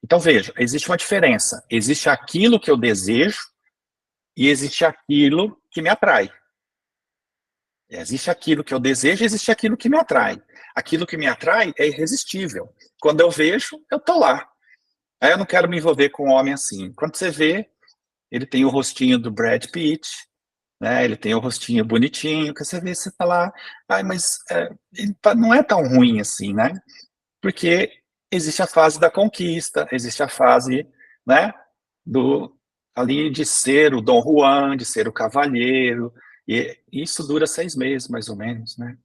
Então veja, existe uma diferença. Existe aquilo que eu desejo e existe aquilo que me atrai. Existe aquilo que eu desejo e existe aquilo que me atrai. Aquilo que me atrai é irresistível. Quando eu vejo, eu tô lá. Aí eu não quero me envolver com um homem assim. Quando você vê, ele tem o rostinho do Brad Pitt, né? Ele tem o rostinho bonitinho, que você vê, você tá lá, mas ele não é tão ruim assim, né? Porque existe a fase da conquista, existe a fase, né, ali de ser o Dom Juan, de ser o cavalheiro, e isso dura 6 meses, mais ou menos, né?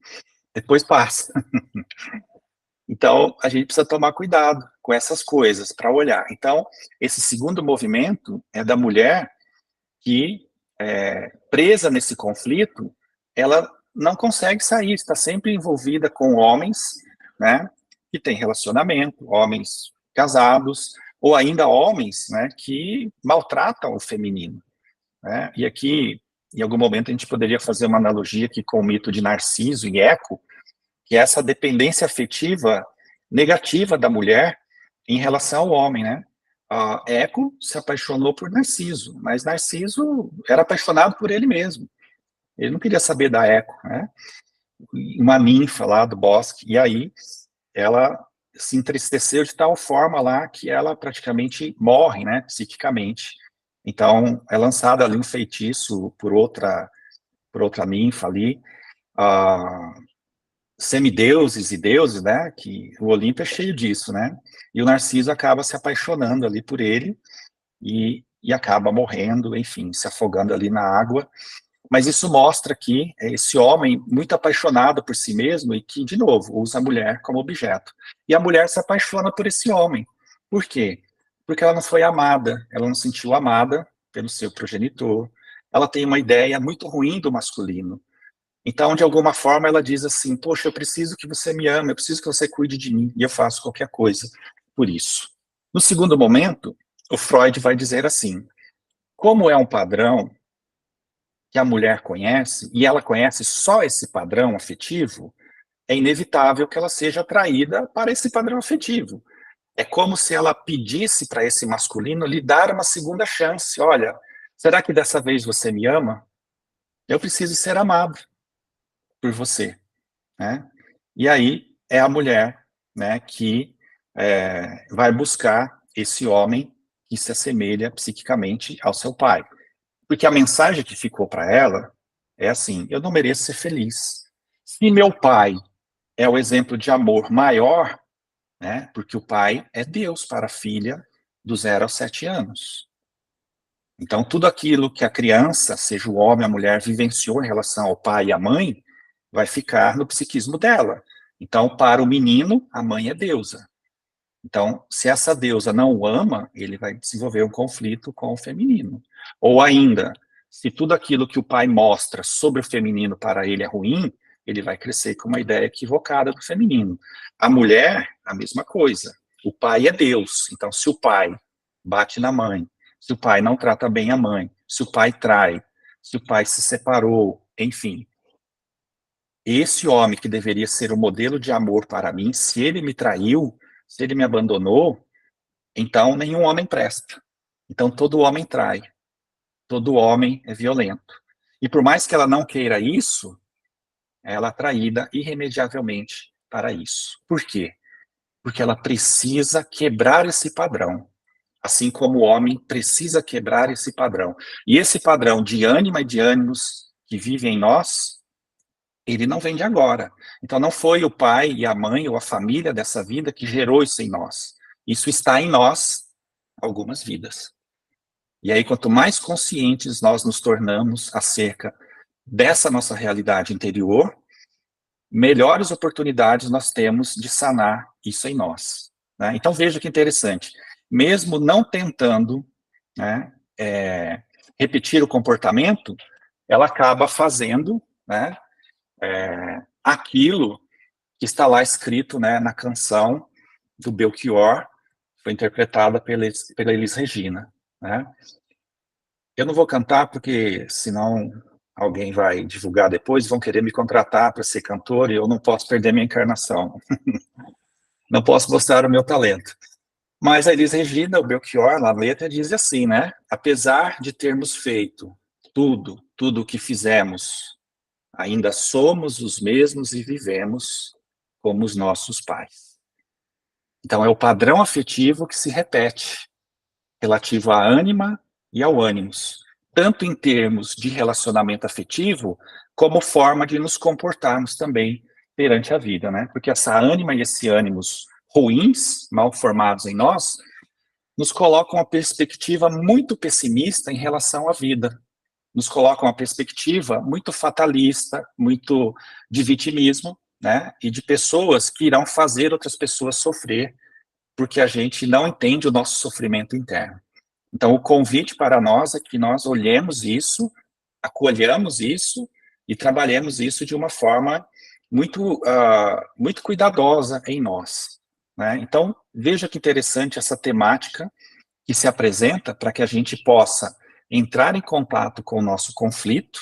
Depois passa. Então, a gente precisa tomar cuidado com essas coisas para olhar. Então, esse segundo movimento é da mulher que, presa nesse conflito, ela não consegue sair, está sempre envolvida com homens, né, que têm relacionamento, homens casados, ou ainda homens, né, que maltratam o feminino, né? E aqui, em algum momento, a gente poderia fazer uma analogia aqui com o mito de Narciso e Eco, que é essa dependência afetiva negativa da mulher em relação ao homem, né? Eco se apaixonou por Narciso, mas Narciso era apaixonado por ele mesmo. Ele não queria saber da Eco, né? Uma ninfa lá do bosque, e aí ela se entristeceu de tal forma lá que ela praticamente morre, né, psiquicamente. Então, é lançado ali um feitiço por outra ninfa ali, semideuses e deuses, né, que o Olimpo é cheio disso, né, e o Narciso acaba se apaixonando ali por ele, e acaba morrendo, enfim, se afogando ali na água. Mas isso mostra que esse homem muito apaixonado por si mesmo e que, de novo, usa a mulher como objeto. E a mulher se apaixona por esse homem. Por quê? Porque ela não foi amada, ela não se sentiu amada pelo seu progenitor, ela tem uma ideia muito ruim do masculino. Então, de alguma forma, ela diz assim, poxa, eu preciso que você me ame, eu preciso que você cuide de mim, e eu faço qualquer coisa por isso. No segundo momento, o Freud vai dizer assim, como é um padrão que a mulher conhece, e ela conhece só esse padrão afetivo, é inevitável que ela seja atraída para esse padrão afetivo. É como se ela pedisse para esse masculino lhe dar uma segunda chance. Olha, será que dessa vez você me ama? Eu preciso ser amado. por você, né? E aí é a mulher, né, que vai buscar esse homem que se assemelha psiquicamente ao seu pai. Porque a mensagem que ficou para ela é assim: eu não mereço ser feliz. Se meu pai é o exemplo de amor maior, né, porque o pai é Deus para a filha do 0 aos 7 anos. Então, tudo aquilo que a criança, seja o homem, a mulher, vivenciou em relação ao pai e à mãe, vai ficar no psiquismo dela. Então, para o menino, a mãe é deusa. Então, se essa deusa não o ama, ele vai desenvolver um conflito com o feminino. Ou ainda, se tudo aquilo que o pai mostra sobre o feminino para ele é ruim, ele vai crescer com uma ideia equivocada do feminino. A mulher, a mesma coisa. O pai é Deus. Então, se o pai bate na mãe, se o pai não trata bem a mãe, se o pai trai, se o pai se separou, enfim, esse homem que deveria ser o modelo de amor para mim, se ele me traiu, se ele me abandonou, então nenhum homem presta. Então todo homem trai, todo homem é violento. E por mais que ela não queira isso, ela é atraída irremediavelmente para isso. Por quê? Porque ela precisa quebrar esse padrão. Assim como o homem precisa quebrar esse padrão. E esse padrão de ânima e de ânimos que vive em nós, ele não vem de agora. Então não foi o pai e a mãe ou a família dessa vida que gerou isso em nós. Isso está em nós algumas vidas. E aí, quanto mais conscientes nós nos tornamos acerca dessa nossa realidade interior, melhores oportunidades nós temos de sanar isso em nós, né? Então veja que interessante. Mesmo não tentando, né, repetir o comportamento, ela acaba fazendo, né, aquilo que está lá escrito, né, na canção do Belchior, foi interpretada pela Elis Regina, né? Eu não vou cantar porque senão alguém vai divulgar depois, vão querer me contratar para ser cantor e eu não posso perder minha encarnação. Não posso mostrar o meu talento. Mas a Elis Regina, o Belchior, na letra, diz assim, né? Apesar de termos feito tudo o que fizemos, ainda somos os mesmos e vivemos como os nossos pais. Então é o padrão afetivo que se repete, relativo à ânima e ao ânimos, tanto em termos de relacionamento afetivo, como forma de nos comportarmos também perante a vida, né? Porque essa ânima e esse ânimos ruins, mal formados em nós, nos colocam uma perspectiva muito pessimista em relação à vida. Nos colocam uma perspectiva muito fatalista, muito de vitimismo, né? E de pessoas que irão fazer outras pessoas sofrer, porque a gente não entende o nosso sofrimento interno. Então, o convite para nós é que nós olhemos isso, acolhamos isso e trabalhemos isso de uma forma muito cuidadosa em nós, né? Então, veja que interessante essa temática que se apresenta para que a gente possa entrar em contato com o nosso conflito,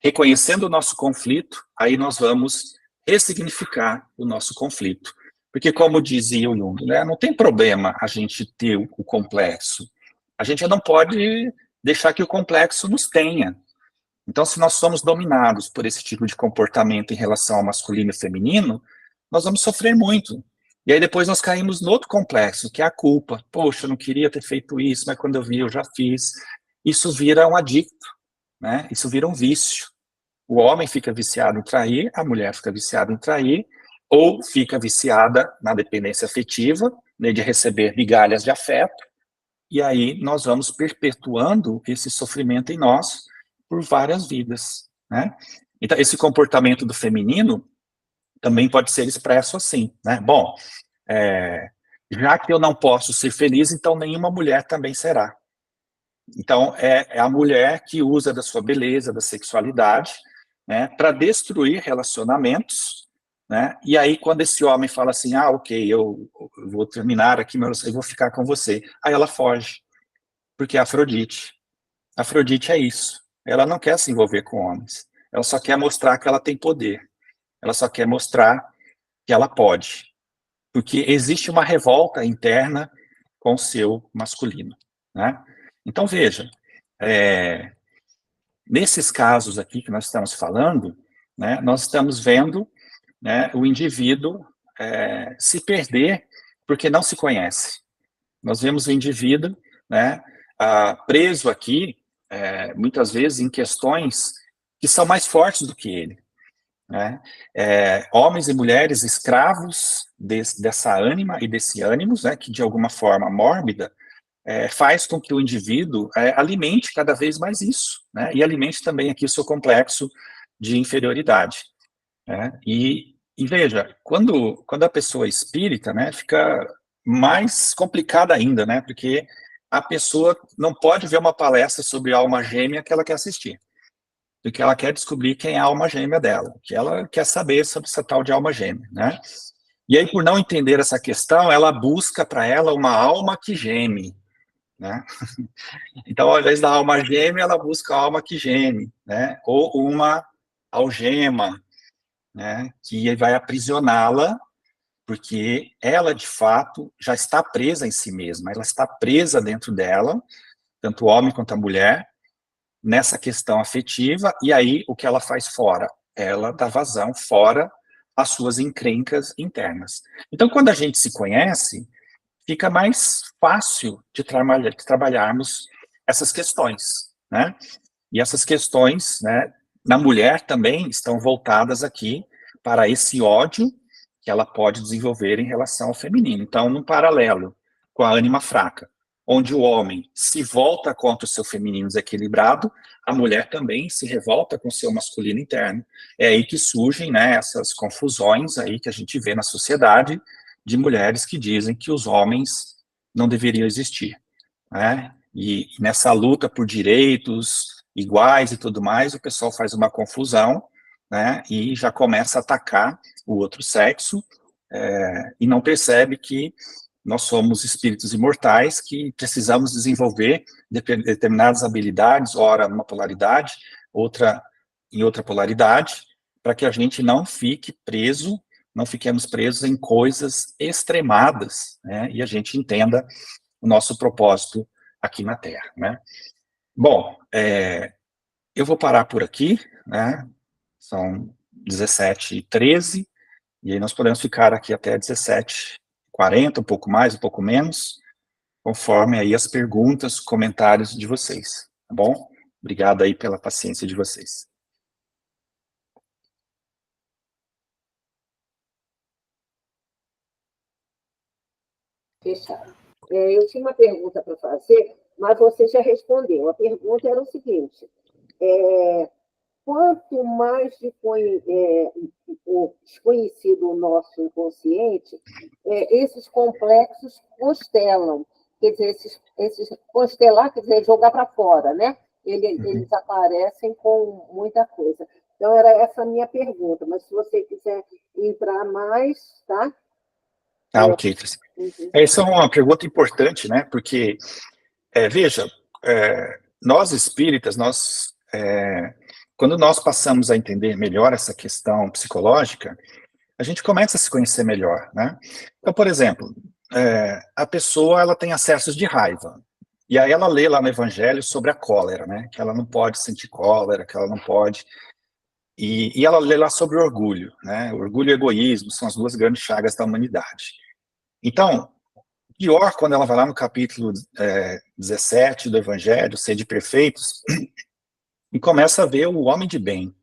reconhecendo o nosso conflito, aí nós vamos ressignificar o nosso conflito. Porque, como dizia o Jung, né, não tem problema a gente ter o complexo. A gente não pode deixar que o complexo nos tenha. Então, se nós somos dominados por esse tipo de comportamento em relação ao masculino e feminino, nós vamos sofrer muito. E aí depois nós caímos no outro complexo, que é a culpa. Poxa, eu não queria ter feito isso, mas quando eu vi, eu já fiz. Isso vira um adicto, né? Isso vira um vício. O homem fica viciado em trair, a mulher fica viciada em trair, ou fica viciada na dependência afetiva, né, de receber migalhas de afeto, e aí nós vamos perpetuando esse sofrimento em nós por várias vidas, né? Então, esse comportamento do feminino também pode ser expresso assim, né? Bom, já que eu não posso ser feliz, então nenhuma mulher também será. Então, é a mulher que usa da sua beleza, da sexualidade, né, para destruir relacionamentos, né? E aí, quando esse homem fala assim, ok, eu vou terminar aqui, mas eu vou ficar com você, aí ela foge, porque é Afrodite. Afrodite é isso. Ela não quer se envolver com homens. Ela só quer mostrar que ela tem poder. Ela só quer mostrar que ela pode. Porque existe uma revolta interna com o seu masculino, né? Então, veja, nesses casos aqui que nós estamos falando, né, nós estamos vendo, né, o indivíduo se perder porque não se conhece. Nós vemos o indivíduo, né, preso aqui, muitas vezes, em questões que são mais fortes do que ele. Né? Homens e mulheres escravos dessa ânima e desse ânimos, né, que de alguma forma mórbida, faz com que o indivíduo alimente cada vez mais isso, né, e alimente também aqui o seu complexo de inferioridade. Né? E veja, quando a pessoa é espírita, né, fica mais complicada ainda, né, porque a pessoa não pode ver uma palestra sobre alma gêmea que ela quer assistir, porque ela quer descobrir quem é a alma gêmea dela, que ela quer saber sobre essa tal de alma gêmea, né? E aí, por não entender essa questão, ela busca para ela uma alma que geme, né? Então, ao invés da alma gêmea, ela busca a alma que geme, né? Ou uma algema, né? Que vai aprisioná-la, porque ela, de fato, já está presa em si mesma, ela está presa dentro dela, tanto o homem quanto a mulher, nessa questão afetiva, e aí o que ela faz fora? Ela dá vazão fora às suas encrencas internas. Então, quando a gente se conhece, fica mais fácil de trabalharmos essas questões, né? E essas questões, né, na mulher também estão voltadas aqui para esse ódio que ela pode desenvolver em relação ao feminino. Então, num paralelo com a ânima fraca, onde o homem se volta contra o seu feminino desequilibrado, a mulher também se revolta com o seu masculino interno. É aí que surgem, né, essas confusões aí que a gente vê na sociedade de mulheres que dizem que os homens não deveriam existir, né? E nessa luta por direitos iguais e tudo mais, o pessoal faz uma confusão, né, e já começa a atacar o outro sexo, e não percebe que nós somos espíritos imortais que precisamos desenvolver determinadas habilidades, ora numa polaridade, outra em outra polaridade, para que a gente não fique preso, não fiquemos presos em coisas extremadas, né, e a gente entenda o nosso propósito aqui na Terra, né. Bom, eu vou parar por aqui, né, são 17h13, e aí nós podemos ficar aqui até 17h40, um pouco mais, um pouco menos, conforme aí as perguntas, comentários de vocês, tá bom? Obrigado aí pela paciência de vocês. Fechado. Eu tinha uma pergunta para fazer, mas você já respondeu. A pergunta era o seguinte: quanto mais desconhecido o nosso inconsciente, esses complexos constelam. Quer dizer, esses constelar, quer dizer, jogar para fora, né? Eles aparecem com muita coisa. Então, era essa a minha pergunta, mas se você quiser entrar mais, tá? Ok. Essa é uma pergunta importante, né? Porque, veja, nós espíritas, quando nós passamos a entender melhor essa questão psicológica, a gente começa a se conhecer melhor, né? Então, por exemplo, a pessoa, ela tem acessos de raiva, e aí ela lê lá no Evangelho sobre a cólera, né? Que ela não pode sentir cólera, que ela não pode... E ela lê lá sobre o orgulho, né? Orgulho e egoísmo são as duas grandes chagas da humanidade. Então, pior quando ela vai lá no capítulo 17 do Evangelho, Sede Perfeitos, e começa a ver o homem de bem.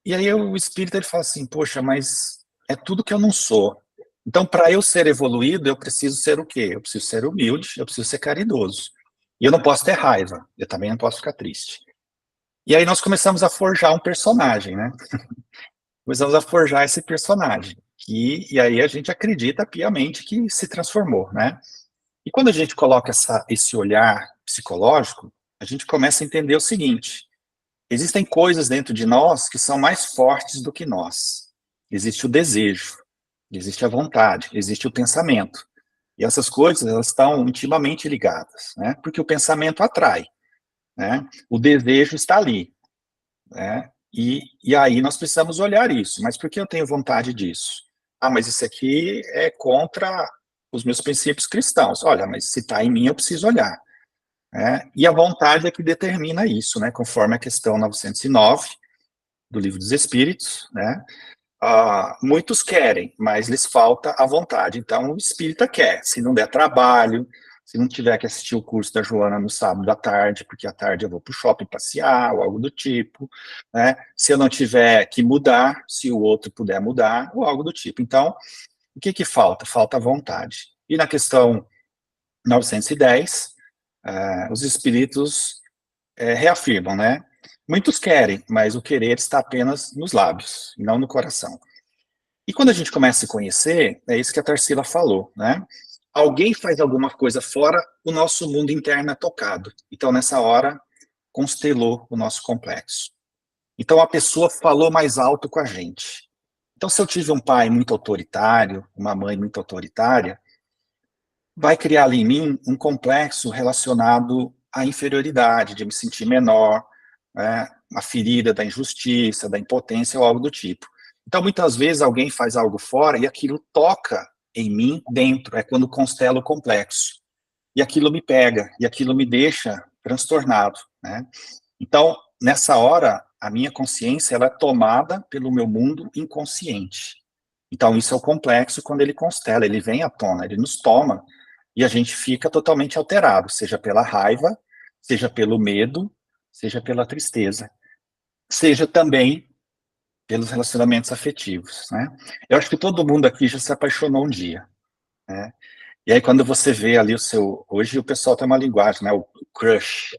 E aí o espírito ele fala assim, poxa, mas é tudo que eu não sou. Então, para eu ser evoluído, eu preciso ser o quê? Eu preciso ser humilde, eu preciso ser caridoso. E eu não posso ter raiva, eu também não posso ficar triste. E aí nós começamos a forjar um personagem, né? Começamos a forjar esse personagem. E aí a gente acredita piamente que se transformou, né? E quando a gente coloca esse olhar psicológico, a gente começa a entender o seguinte: existem coisas dentro de nós que são mais fortes do que nós. Existe o desejo, existe a vontade, existe o pensamento. E essas coisas, elas estão intimamente ligadas, né? Porque o pensamento atrai, né? O desejo está ali, né? E aí nós precisamos olhar isso. Mas por que eu tenho vontade disso? Ah, mas isso aqui é contra os meus princípios cristãos. Olha, mas se está em mim, eu preciso olhar. E a vontade é que determina isso, né? Conforme a questão 909, do Livro dos Espíritos, né? Muitos querem, mas lhes falta a vontade. Então, o espírita quer. Se não der trabalho, se não tiver que assistir o curso da Joana no sábado à tarde, porque à tarde eu vou para o shopping passear, ou algo do tipo, né? Se eu não tiver que mudar, se o outro puder mudar, ou algo do tipo. Então, o que falta? Falta a vontade. E na questão 910, os espíritos reafirmam, né? Muitos querem, mas o querer está apenas nos lábios, e não no coração. E quando a gente começa a se conhecer, é isso que a Tarsila falou, né? Alguém faz alguma coisa fora, o nosso mundo interno é tocado. Então, nessa hora, constelou o nosso complexo. Então, a pessoa falou mais alto com a gente. Então, se eu tive um pai muito autoritário, uma mãe muito autoritária, vai criar ali em mim um complexo relacionado à inferioridade, de me sentir menor, né, a ferida da injustiça, da impotência ou algo do tipo. Então, muitas vezes, alguém faz algo fora e aquilo toca em mim dentro, é quando constela o complexo. E aquilo me pega, e aquilo me deixa transtornado, né? Então, nessa hora, a minha consciência ela é tomada pelo meu mundo inconsciente. Então, isso é o complexo quando ele constela, ele vem à tona, ele nos toma, e a gente fica totalmente alterado, seja pela raiva, seja pelo medo, seja pela tristeza, seja também pelos relacionamentos afetivos, né? Eu acho que todo mundo aqui já se apaixonou um dia, né? E aí quando você vê ali o seu... Hoje o pessoal tem uma linguagem, né? O crush,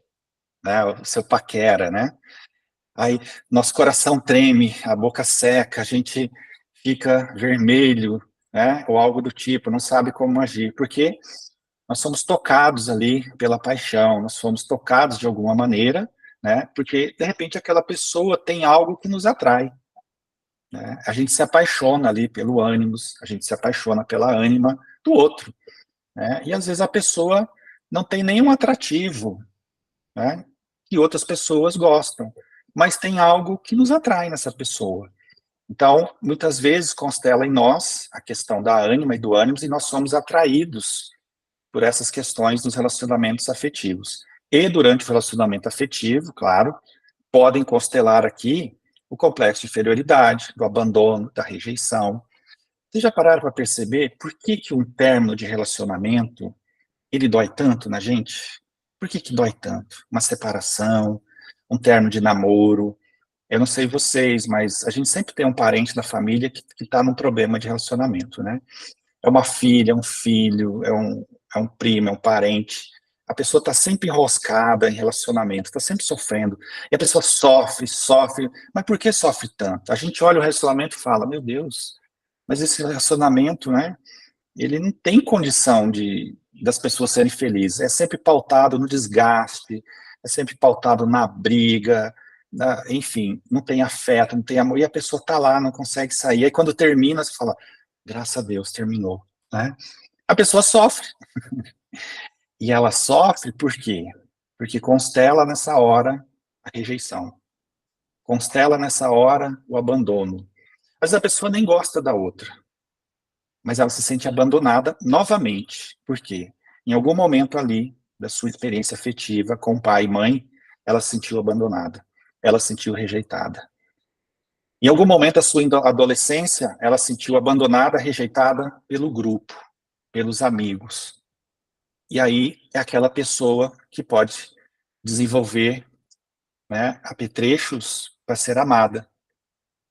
né? O seu paquera, né? Aí nosso coração treme, a boca seca, a gente fica vermelho, né? Ou algo do tipo, não sabe como agir, porque nós somos tocados ali pela paixão, nós fomos tocados de alguma maneira, né? Porque, de repente, aquela pessoa tem algo que nos atrai, né? A gente se apaixona ali pelo ânimos, a gente se apaixona pela ânima do outro, né? E, às vezes, a pessoa não tem nenhum atrativo, né? Que outras pessoas gostam, mas tem algo que nos atrai nessa pessoa. Então, muitas vezes, constela em nós a questão da ânima e do ânimos, e nós somos atraídos por essas questões dos relacionamentos afetivos. E durante o relacionamento afetivo, claro, podem constelar aqui o complexo de inferioridade, do abandono, da rejeição. Vocês já pararam para perceber por que um término de relacionamento, ele dói tanto na gente? Por que dói tanto? Uma separação, um término de namoro. Eu não sei vocês, mas a gente sempre tem um parente da família que está num problema de relacionamento, né? É uma filha, é um filho, é um primo, é um parente. A pessoa está sempre enroscada em relacionamento, está sempre sofrendo. E a pessoa sofre, sofre. Mas por que sofre tanto? A gente olha o relacionamento e fala, meu Deus, mas esse relacionamento, né? Ele não tem condição das pessoas serem felizes. É sempre pautado no desgaste, é sempre pautado na briga, enfim, não tem afeto, não tem amor. E a pessoa está lá, não consegue sair. Aí quando termina, você fala, graças a Deus, terminou, né? A pessoa sofre. E ela sofre por quê? Porque constela nessa hora a rejeição. Constela nessa hora o abandono. Mas a pessoa nem gosta da outra. Mas ela se sente abandonada novamente. Por quê? Em algum momento ali da sua experiência afetiva com pai e mãe, ela se sentiu abandonada. Ela se sentiu rejeitada. Em algum momento da sua adolescência, ela se sentiu abandonada, rejeitada pelo grupo, pelos amigos. E aí é aquela pessoa que pode desenvolver, né, apetrechos para ser amada.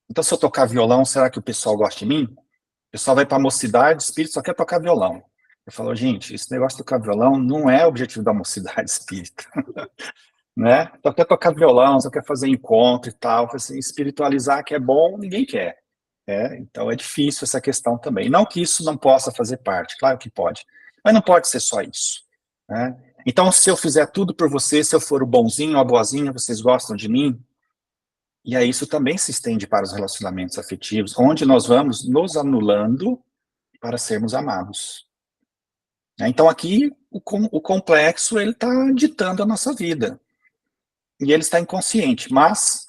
Então, se eu tocar violão, será que o pessoal gosta de mim? O pessoal vai para a mocidade, o espírito só quer tocar violão. Eu falo, gente, esse negócio de tocar violão não é o objetivo da mocidade espírita. Né? Só quer tocar violão, só quer fazer encontro e tal, assim, espiritualizar que é bom, ninguém quer. Então é difícil essa questão também. Não que isso não possa fazer parte, claro que pode, mas não pode ser só isso. Né? Então, se eu fizer tudo por você, se eu for o bonzinho ou a boazinha, vocês gostam de mim? E aí isso também se estende para os relacionamentos afetivos, onde nós vamos nos anulando para sermos amados. Então aqui o complexo ele está ditando a nossa vida. E ele está inconsciente, mas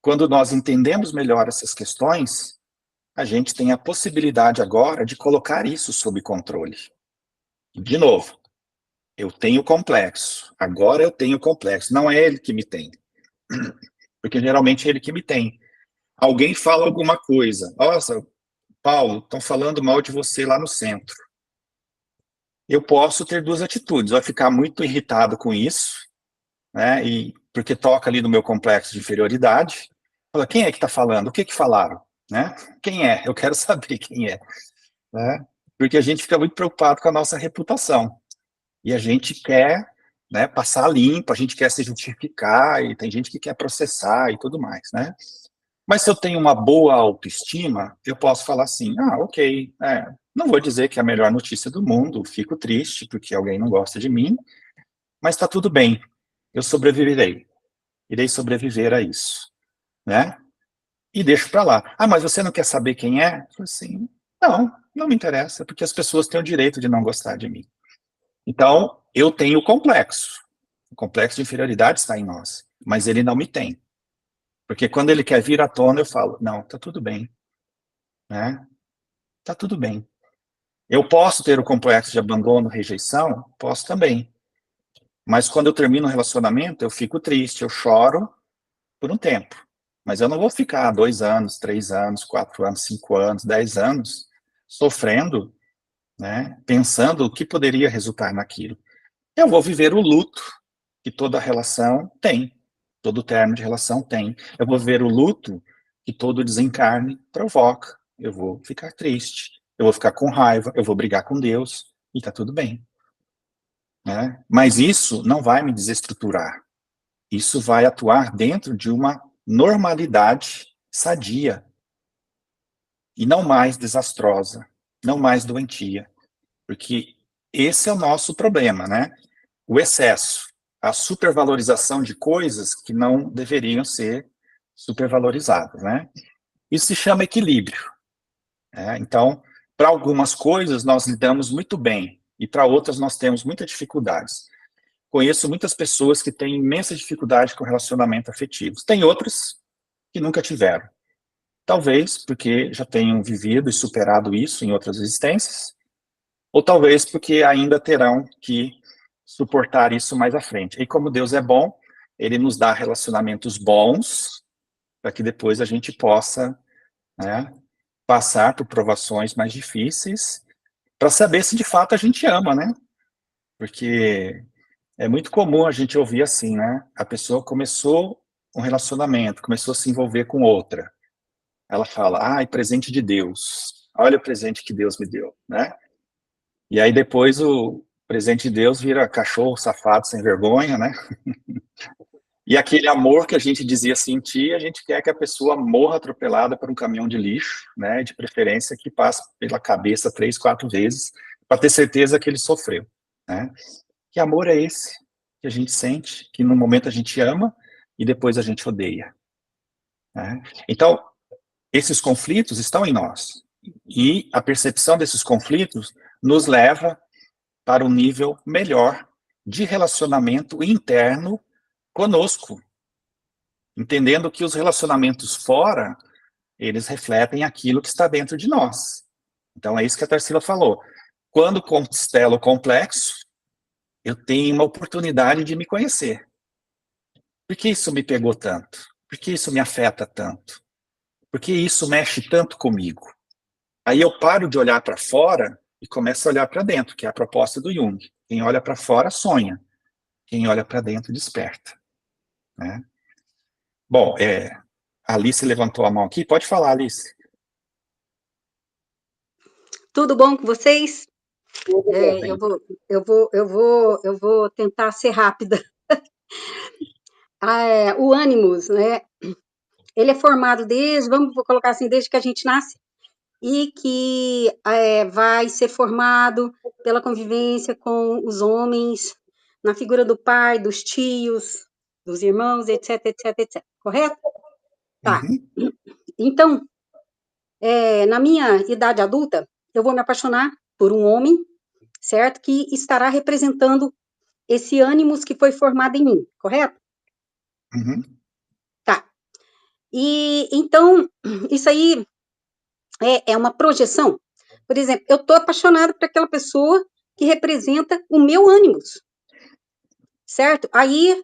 quando nós entendemos melhor essas questões, a gente tem a possibilidade agora de colocar isso sob controle. De novo, eu tenho complexo, agora eu tenho complexo, não é ele que me tem. porque geralmente é ele que me tem. Alguém fala alguma coisa. Nossa, Paulo, estão falando mal de você lá no centro. Eu posso ter duas atitudes. Vai ficar muito irritado com isso, né? E porque toca ali no meu complexo de inferioridade. Fala, quem é que está falando? O que que falaram? Né? Quem é? Eu quero saber quem é. Né? Porque a gente fica muito preocupado com a nossa reputação. E a gente quer, né, passar limpo, a gente quer se justificar, e tem gente que quer processar e tudo mais, né? Mas se eu tenho uma boa autoestima, eu posso falar assim, ok, não vou dizer que é a melhor notícia do mundo, fico triste porque alguém não gosta de mim, mas está tudo bem, eu sobreviverei, irei sobreviver a isso, né? E deixo para lá. Mas você não quer saber quem é? Eu falo assim, não me interessa, porque as pessoas têm o direito de não gostar de mim. Então, eu tenho o complexo de inferioridade está em nós, mas ele não me tem. Porque quando ele quer vir à tona, eu falo, não, tá tudo bem, né? Tá tudo bem. Eu posso ter o complexo de abandono, rejeição? Posso também. Mas quando eu termino o relacionamento, eu fico triste, eu choro por um tempo. Mas eu não vou ficar 2 anos, 3 anos, 4 anos, 5 anos, 10 anos sofrendo, né? Pensando o que poderia resultar naquilo. Eu vou viver o luto que toda relação tem. Todo término de relação tem. Eu vou ver o luto que todo desencarne provoca. Eu vou ficar triste, eu vou ficar com raiva, eu vou brigar com Deus, e tá tudo bem. Né? Mas isso não vai me desestruturar. Isso vai atuar dentro de uma normalidade sadia, e não mais desastrosa, não mais doentia. Porque esse é o nosso problema, né? O excesso, a supervalorização de coisas que não deveriam ser supervalorizadas, né? Isso se chama equilíbrio. Né? Então, para algumas coisas nós lidamos muito bem e para outras nós temos muitas dificuldades. Conheço muitas pessoas que têm imensa dificuldade com relacionamento afetivos. Tem outras que nunca tiveram. Talvez porque já tenham vivido e superado isso em outras existências, ou talvez porque ainda terão que suportar isso mais à frente. E como Deus é bom, ele nos dá relacionamentos bons, para que depois a gente possa, né, passar por provações mais difíceis, para saber se de fato a gente ama, né? Porque é muito comum a gente ouvir assim, né? A pessoa começou um relacionamento, começou a se envolver com outra. Ela fala, presente de Deus. Olha o presente que Deus me deu, né? E aí depois o presente de Deus vira cachorro safado sem vergonha, né? E aquele amor que a gente dizia sentir, a gente quer que a pessoa morra atropelada por um caminhão de lixo, né? De preferência que passe pela cabeça 3, 4 vezes, para ter certeza que ele sofreu, né? Que amor é esse que a gente sente, que no momento a gente ama e depois a gente odeia, né? Então, esses conflitos estão em nós. E a percepção desses conflitos nos leva para um nível melhor de relacionamento interno conosco, entendendo que os relacionamentos fora, eles refletem aquilo que está dentro de nós. Então é isso que a Tarsila falou. Quando constelo o complexo, eu tenho uma oportunidade de me conhecer. Por que isso me pegou tanto? Por que isso me afeta tanto? Por que isso mexe tanto comigo? Aí eu paro de olhar para fora e começo a olhar para dentro, que é a proposta do Jung. Quem olha para fora sonha, quem olha para dentro desperta. Né? Bom, a Alice levantou a mão aqui. Pode falar, Alice. Tudo bom com vocês? Tudo bem. Eu vou tentar ser rápida. O ânimos, né? Ele é formado vamos colocar assim, desde que a gente nasce, e que vai ser formado pela convivência com os homens, na figura do pai, dos tios, dos irmãos, etc, etc, etc. Correto? Tá. Uhum. Então, na minha idade adulta, eu vou me apaixonar por um homem, certo? Que estará representando esse ânimos que foi formado em mim, correto? Uhum. Tá. E, então, isso aí é uma projeção. Por exemplo, eu estou apaixonada por aquela pessoa que representa o meu ânimos, certo? Aí,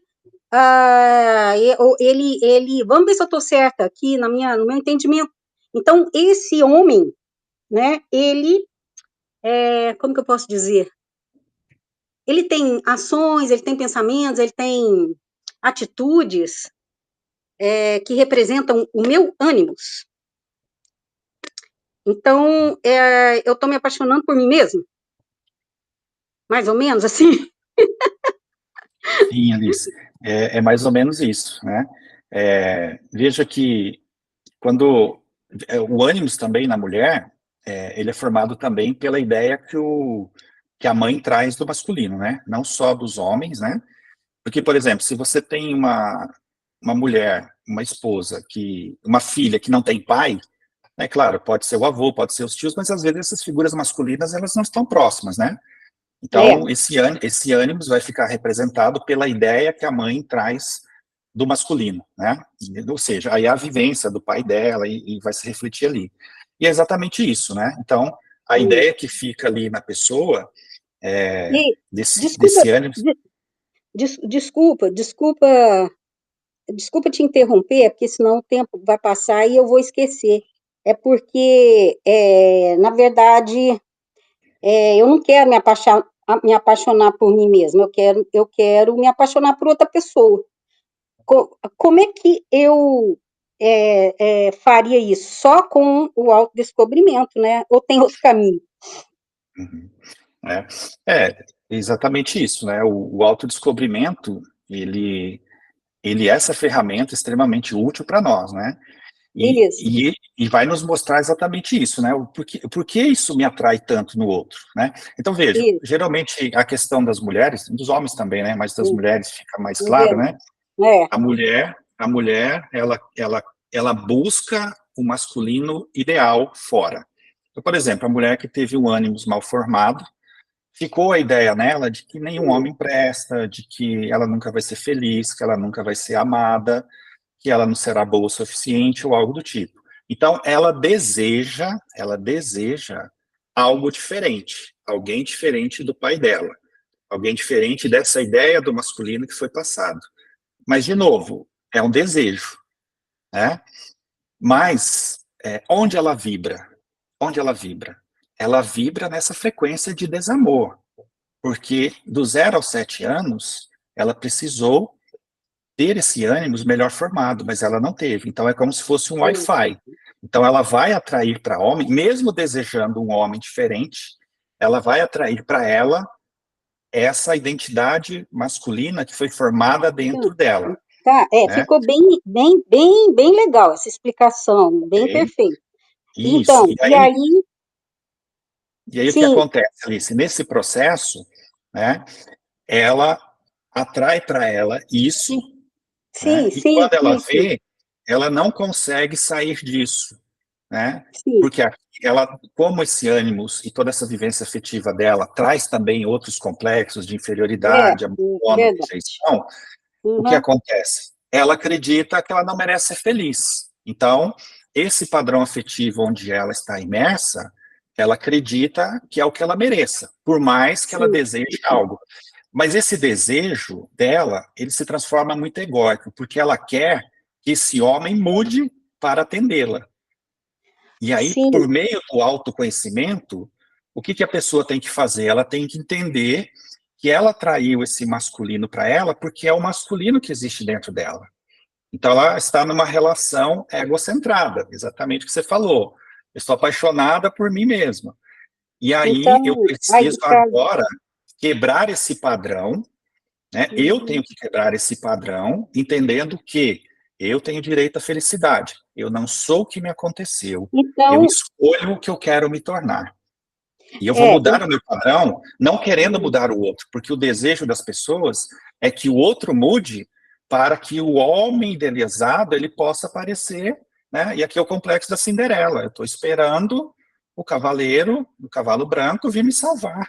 vamos ver se eu estou certa aqui no meu entendimento. Então, esse homem, né, ele, como que eu posso dizer? Ele tem ações, ele tem pensamentos, ele tem atitudes que representam o meu ânimos. Então, eu estou me apaixonando por mim mesma? Mais ou menos assim? Sim, Alice, é mais ou menos isso, né? Veja que quando o ânimos também na mulher, ele é formado também pela ideia que a mãe traz do masculino, né? Não só dos homens, né? Porque, por exemplo, se você tem uma mulher, uma esposa, uma filha que não tem pai, né? Claro, pode ser o avô, pode ser os tios, mas às vezes essas figuras masculinas, elas não estão próximas, né? Então, esse ânimos vai ficar representado pela ideia que a mãe traz do masculino, né? Ou seja, aí a vivência do pai dela e vai se refletir ali. E é exatamente isso, né? Então, a ideia que fica ali na pessoa desse ânimos... Desculpa te interromper, porque senão o tempo vai passar e eu vou esquecer. É porque, na verdade, eu não quero me apaixonar por mim mesma, eu quero me apaixonar por outra pessoa. Como é que eu faria isso? Só com o autodescobrimento, né? Ou tem outro caminho? Uhum. Exatamente isso, né? O autodescobrimento, ele é essa ferramenta extremamente útil para nós, né? E vai nos mostrar exatamente isso, né? Por que isso me atrai tanto no outro, né? Então, veja, geralmente a questão das mulheres, dos homens também, né? Mas das mulheres fica mais claro, né? A mulher, ela busca o masculino ideal fora. Então, por exemplo, a mulher que teve um ânimos mal formado, ficou a ideia nela de que nenhum homem presta, de que ela nunca vai ser feliz, que ela nunca vai ser amada, que ela não será boa o suficiente ou algo do tipo. Então, ela deseja algo diferente, alguém diferente do pai dela, alguém diferente dessa ideia do masculino que foi passado. Mas, de novo, é um desejo, né? Mas, onde ela vibra? Onde ela vibra? Ela vibra nessa frequência de desamor, porque do 0 aos 7 anos, ela precisou ter esse ânimos melhor formado, mas ela não teve. Então, é como se fosse um Wi-Fi. Então, ela vai atrair para homem, mesmo desejando um homem diferente, ela vai atrair para ela essa identidade masculina que foi formada dentro dela. Tá, né? Ficou bem legal essa explicação, bem perfeito. Isso. Então, e aí o que acontece, Alice? Nesse processo, né, ela atrai para ela isso, né, e quando ela vê, ela não consegue sair disso, né? Porque ela, como esse ânimos e toda essa vivência afetiva dela traz também outros complexos de inferioridade, abandono, rejeição, o que acontece? Ela acredita que ela não merece ser feliz. Então, esse padrão afetivo onde ela está imersa, ela acredita que é o que ela mereça, por mais que ela deseje algo. Mas esse desejo dela, ele se transforma muito egóico, porque ela quer que esse homem mude para atendê-la. E aí, por meio do autoconhecimento, o que a pessoa tem que fazer? Ela tem que entender que ela atraiu esse masculino para ela porque é o masculino que existe dentro dela. Então, ela está numa relação egocentrada, exatamente o que você falou. Eu estou apaixonada por mim mesma. E aí, eu preciso agora quebrar esse padrão, né? Eu tenho que quebrar esse padrão, entendendo que eu tenho direito à felicidade. Eu não sou o que me aconteceu. Eu escolho o que eu quero me tornar. E eu vou mudar o meu padrão, não querendo mudar o outro, porque o desejo das pessoas é que o outro mude para que o homem idealizado ele possa aparecer, né? E aqui é o complexo da Cinderela. Eu estou esperando o cavaleiro, o cavalo branco, vir me salvar.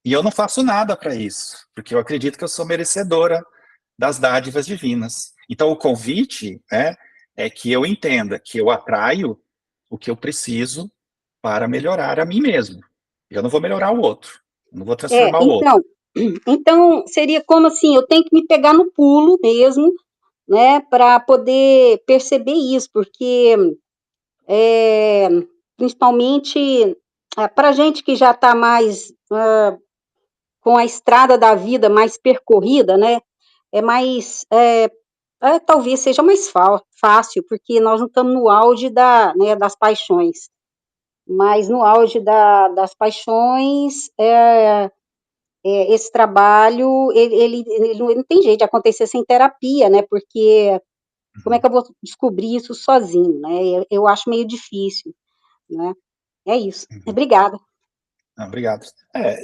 E eu não faço nada para isso, porque eu acredito que eu sou merecedora das dádivas divinas. Então, o convite, né, é que eu entenda que eu atraio o que eu preciso para melhorar a mim mesmo. Eu não vou melhorar o outro, eu não vou transformar o outro. Então, seria como assim, eu tenho que me pegar no pulo mesmo, né, para poder perceber isso, porque, principalmente, para a gente que já está mais com a estrada da vida mais percorrida, né, é mais, talvez seja mais fácil, porque nós não estamos no auge né, das paixões, mas no auge das paixões, esse trabalho, ele não tem jeito de acontecer sem terapia, né, porque como é que eu vou descobrir isso sozinho, né, eu acho meio difícil, né, é isso. Uhum. Obrigada. Ah, obrigado.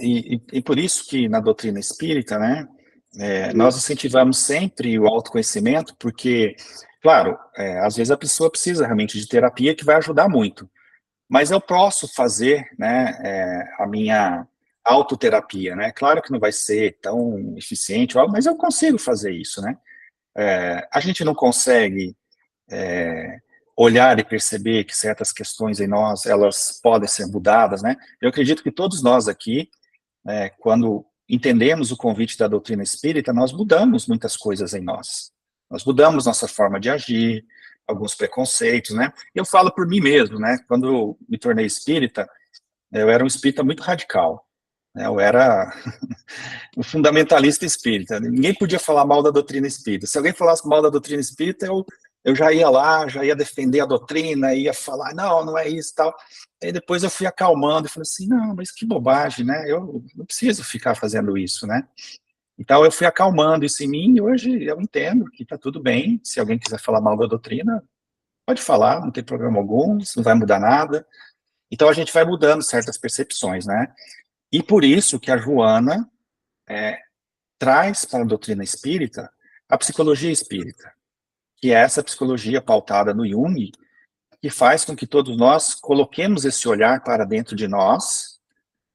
E por isso que na doutrina espírita, né, nós incentivamos sempre o autoconhecimento, porque, claro, às vezes a pessoa precisa realmente de terapia que vai ajudar muito, mas eu posso fazer, né, a minha autoterapia, né, claro que não vai ser tão eficiente, mas eu consigo fazer isso, né. A gente não consegue olhar e perceber que certas questões em nós, elas podem ser mudadas, né? Eu acredito que todos nós aqui, quando entendemos o convite da doutrina espírita, nós mudamos muitas coisas em nós. Nós mudamos nossa forma de agir, alguns preconceitos, né? Eu falo por mim mesmo, né? Quando eu me tornei espírita, eu era um espírita muito radical, né? Eu era um fundamentalista espírita. Ninguém podia falar mal da doutrina espírita. Se alguém falasse mal da doutrina espírita, eu já ia lá, já ia defender a doutrina, ia falar, não, não é isso e tal. Aí depois eu fui acalmando e falei assim, não, mas que bobagem, né? Eu não preciso ficar fazendo isso, né? Então eu fui acalmando isso em mim e hoje eu entendo que está tudo bem. Se alguém quiser falar mal da doutrina, pode falar, não tem problema algum, isso não vai mudar nada. Então a gente vai mudando certas percepções, né? E por isso que a Joana traz para a doutrina espírita a psicologia espírita, que é essa psicologia pautada no Jung, que faz com que todos nós coloquemos esse olhar para dentro de nós,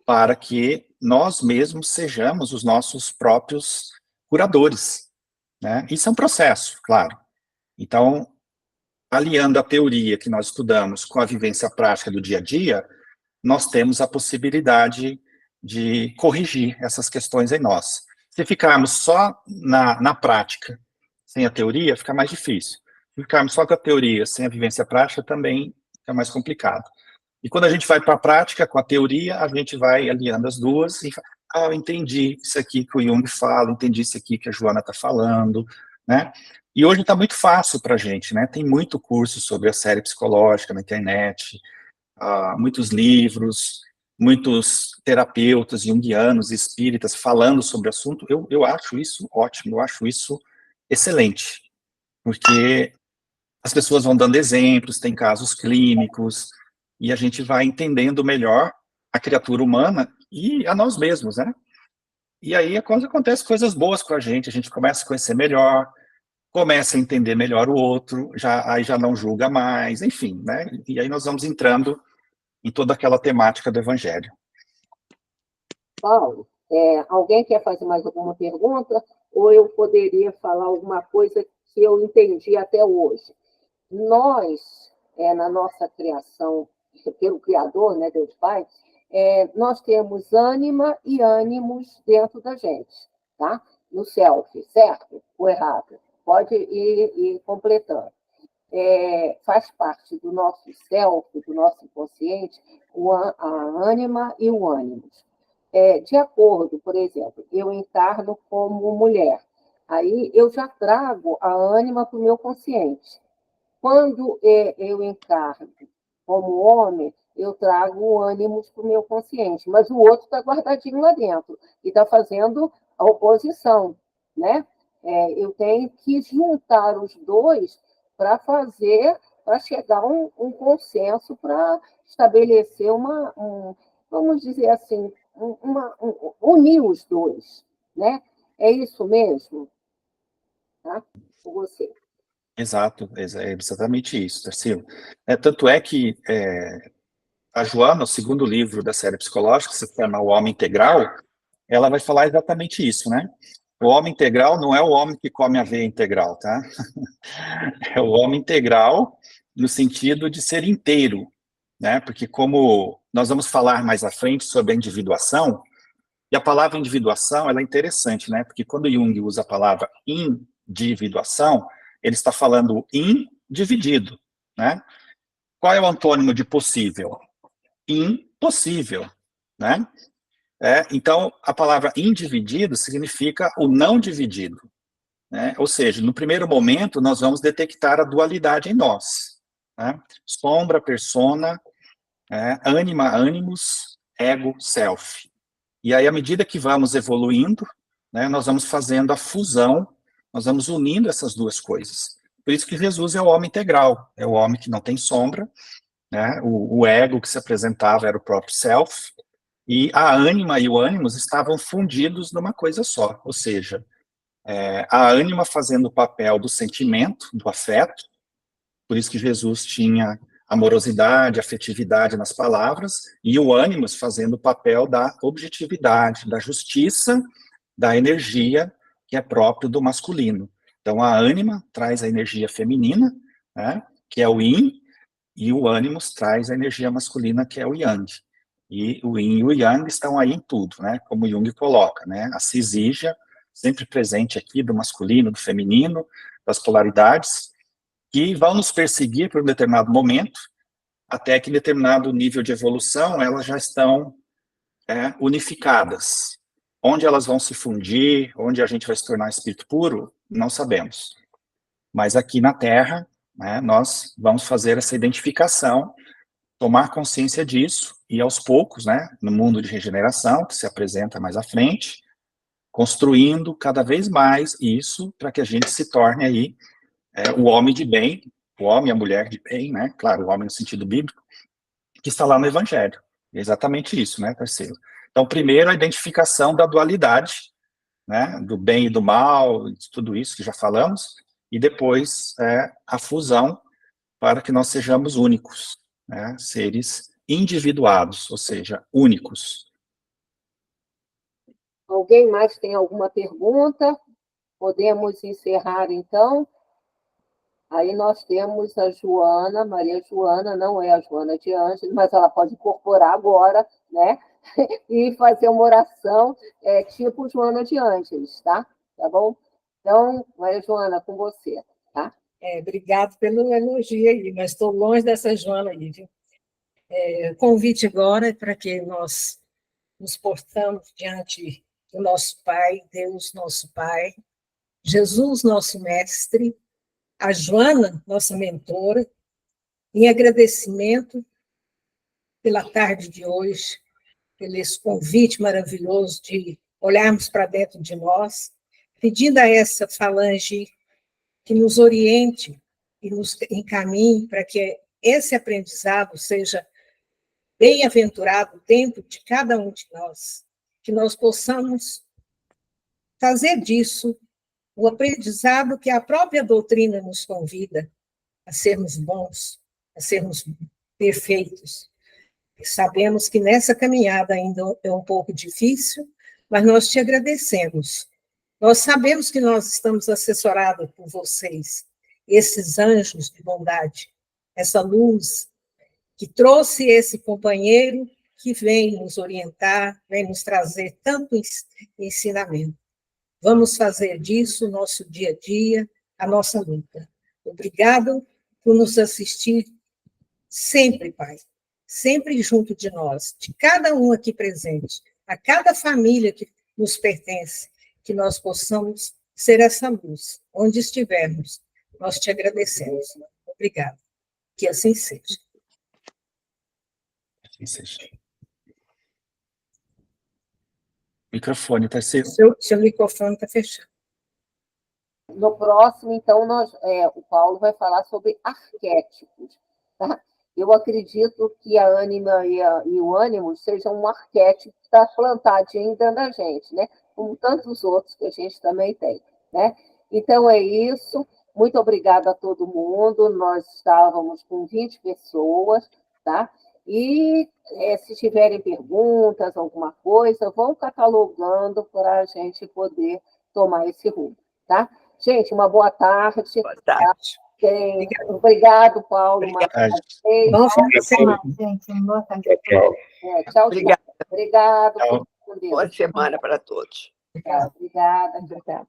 para que nós mesmos sejamos os nossos próprios curadores, né? Isso é um processo, claro. Então, aliando a teoria que nós estudamos com a vivência prática do dia a dia, nós temos a possibilidade de corrigir essas questões em nós. Se ficarmos só na prática, sem a teoria, fica mais difícil. Se ficarmos só com a teoria, sem a vivência prática, também fica mais complicado. E quando a gente vai para a prática, com a teoria, a gente vai aliando as duas e fala, eu entendi isso aqui que o Jung fala, entendi isso aqui que a Joana está falando, né? E hoje está muito fácil para a gente, né? Tem muito curso sobre a série psicológica na internet, muitos livros, muitos terapeutas junguianos, espíritas falando sobre o assunto. Eu acho isso ótimo, eu acho isso excelente, porque as pessoas vão dando exemplos, tem casos clínicos, e a gente vai entendendo melhor a criatura humana e a nós mesmos, né? E aí acontece coisas boas com a gente começa a conhecer melhor, começa a entender melhor o outro, aí já não julga mais, enfim, né? E aí nós vamos entrando em toda aquela temática do Evangelho. Paulo, alguém quer fazer mais alguma pergunta? Ou eu poderia falar alguma coisa que eu entendi até hoje? Nós, na nossa criação, pelo Criador, né, Deus Pai, nós temos ânima e ânimos dentro da gente, tá? No self, certo ou errado? Pode ir completando. Faz parte do nosso self, do nosso inconsciente, a ânima e o ânimos. De acordo, por exemplo, eu encarno como mulher, aí eu já trago a ânima para o meu consciente. Quando eu encarno como homem, eu trago o ânimos para o meu consciente, mas o outro está guardadinho lá dentro e está fazendo a oposição, né? Eu tenho que juntar os dois para chegar a um consenso, para estabelecer vamos dizer assim, unir os dois, né? É isso mesmo? Tá? Com você. Exato, é exatamente isso, Tarsila. Tanto é que a Joana, o segundo livro da série psicológica, que se chama O Homem Integral, ela vai falar exatamente isso, né? O homem integral não é o homem que come aveia integral, tá? É o homem integral no sentido de ser inteiro, né? Porque como nós vamos falar mais à frente sobre a individuação, E a palavra individuação, ela é interessante, né? Porque quando Jung usa a palavra individuação, ele está falando individido, né? Qual é o antônimo de possível? Impossível, né? Então, a palavra individido significa o não dividido, né? Ou seja, no primeiro momento, nós vamos detectar a dualidade em nós, né? Sombra, persona, ânima, animus, ego, self. E aí, à medida que vamos evoluindo, né, nós vamos fazendo a fusão, nós vamos unindo essas duas coisas. Por isso que Jesus é o homem integral, é o homem que não tem sombra, né? O ego que se apresentava era o próprio self, e a ânima e o ânimos estavam fundidos numa coisa só, ou seja, a ânima fazendo o papel do sentimento, do afeto, por isso que Jesus tinha amorosidade, afetividade nas palavras, e o ânimos fazendo o papel da objetividade, da justiça, da energia, que é próprio do masculino. Então, a ânima traz a energia feminina, né, que é o yin, e o ânimos traz a energia masculina, que é o yang. E o yin e o yang estão aí em tudo, né, como Jung coloca, né, a cisígia, sempre presente aqui, do masculino, do feminino, das polaridades, que vão nos perseguir por um determinado momento, até que em determinado nível de evolução, elas já estão unificadas. Onde elas vão se fundir, onde a gente vai se tornar espírito puro, não sabemos. Mas aqui na Terra, né, nós vamos fazer essa identificação, tomar consciência disso, e aos poucos, né, no mundo de regeneração, que se apresenta mais à frente, construindo cada vez mais isso, para que a gente se torne aí o homem de bem, o homem e a mulher de bem, né, claro, o homem no sentido bíblico, que está lá no Evangelho. É exatamente isso, né, parceiro? Então, primeiro, a identificação da dualidade, né, do bem e do mal, de tudo isso que já falamos, e depois a fusão para que nós sejamos únicos, né, seres individuados, ou seja, únicos. Alguém mais tem alguma pergunta? Podemos encerrar, então? Aí nós temos a Joana, Maria Joana, não é a Joana de Ângeles, mas ela pode incorporar agora, né? E fazer uma oração tipo Joana de Ângeles, tá? Tá bom? Então, Maria Joana, com você, tá? Obrigado pelo elogio aí, mas estou longe dessa Joana aí, viu? O convite agora é para que nós nos portamos diante do nosso Pai, Deus nosso Pai, Jesus nosso Mestre, a Joana, nossa mentora, em agradecimento pela tarde de hoje, pelo esse convite maravilhoso de olharmos para dentro de nós, pedindo a essa falange que nos oriente e nos encaminhe para que esse aprendizado seja bem-aventurado dentro de cada um de nós, que nós possamos fazer disso o aprendizado que a própria doutrina nos convida a sermos bons, a sermos perfeitos. E sabemos que nessa caminhada ainda é um pouco difícil, mas nós te agradecemos. Nós sabemos que nós estamos assessorados por vocês, esses anjos de bondade, essa luz que trouxe esse companheiro que vem nos orientar, vem nos trazer tanto ensinamento. Vamos fazer disso o nosso dia a dia, a nossa luta. Obrigado por nos assistir sempre, Pai, sempre junto de nós, de cada um aqui presente, a cada família que nos pertence, que nós possamos ser essa luz, onde estivermos. Nós te agradecemos. Obrigado. Que assim seja. Assim seja. Microfone, terceiro. Seu microfone está fechado. No próximo, então, o Paulo vai falar sobre arquétipos. Tá? Eu acredito que a ânima e o ânimo sejam um arquétipo que está plantadinho dentro da gente, né? Como tantos outros que a gente também tem, né? Então, é isso. Muito obrigada a todo mundo. Nós estávamos com 20 pessoas, tá? E se tiverem perguntas, alguma coisa, vão catalogando para a gente poder tomar esse rumo, tá? Gente, uma boa tarde. Boa tarde. Tá? Obrigado, Paulo. Bom fim de semana, gente. Boa tarde. Tchau, tchau. Obrigada. Obrigado. Tchau. Com Deus. Boa semana para todos. Obrigada. Obrigada.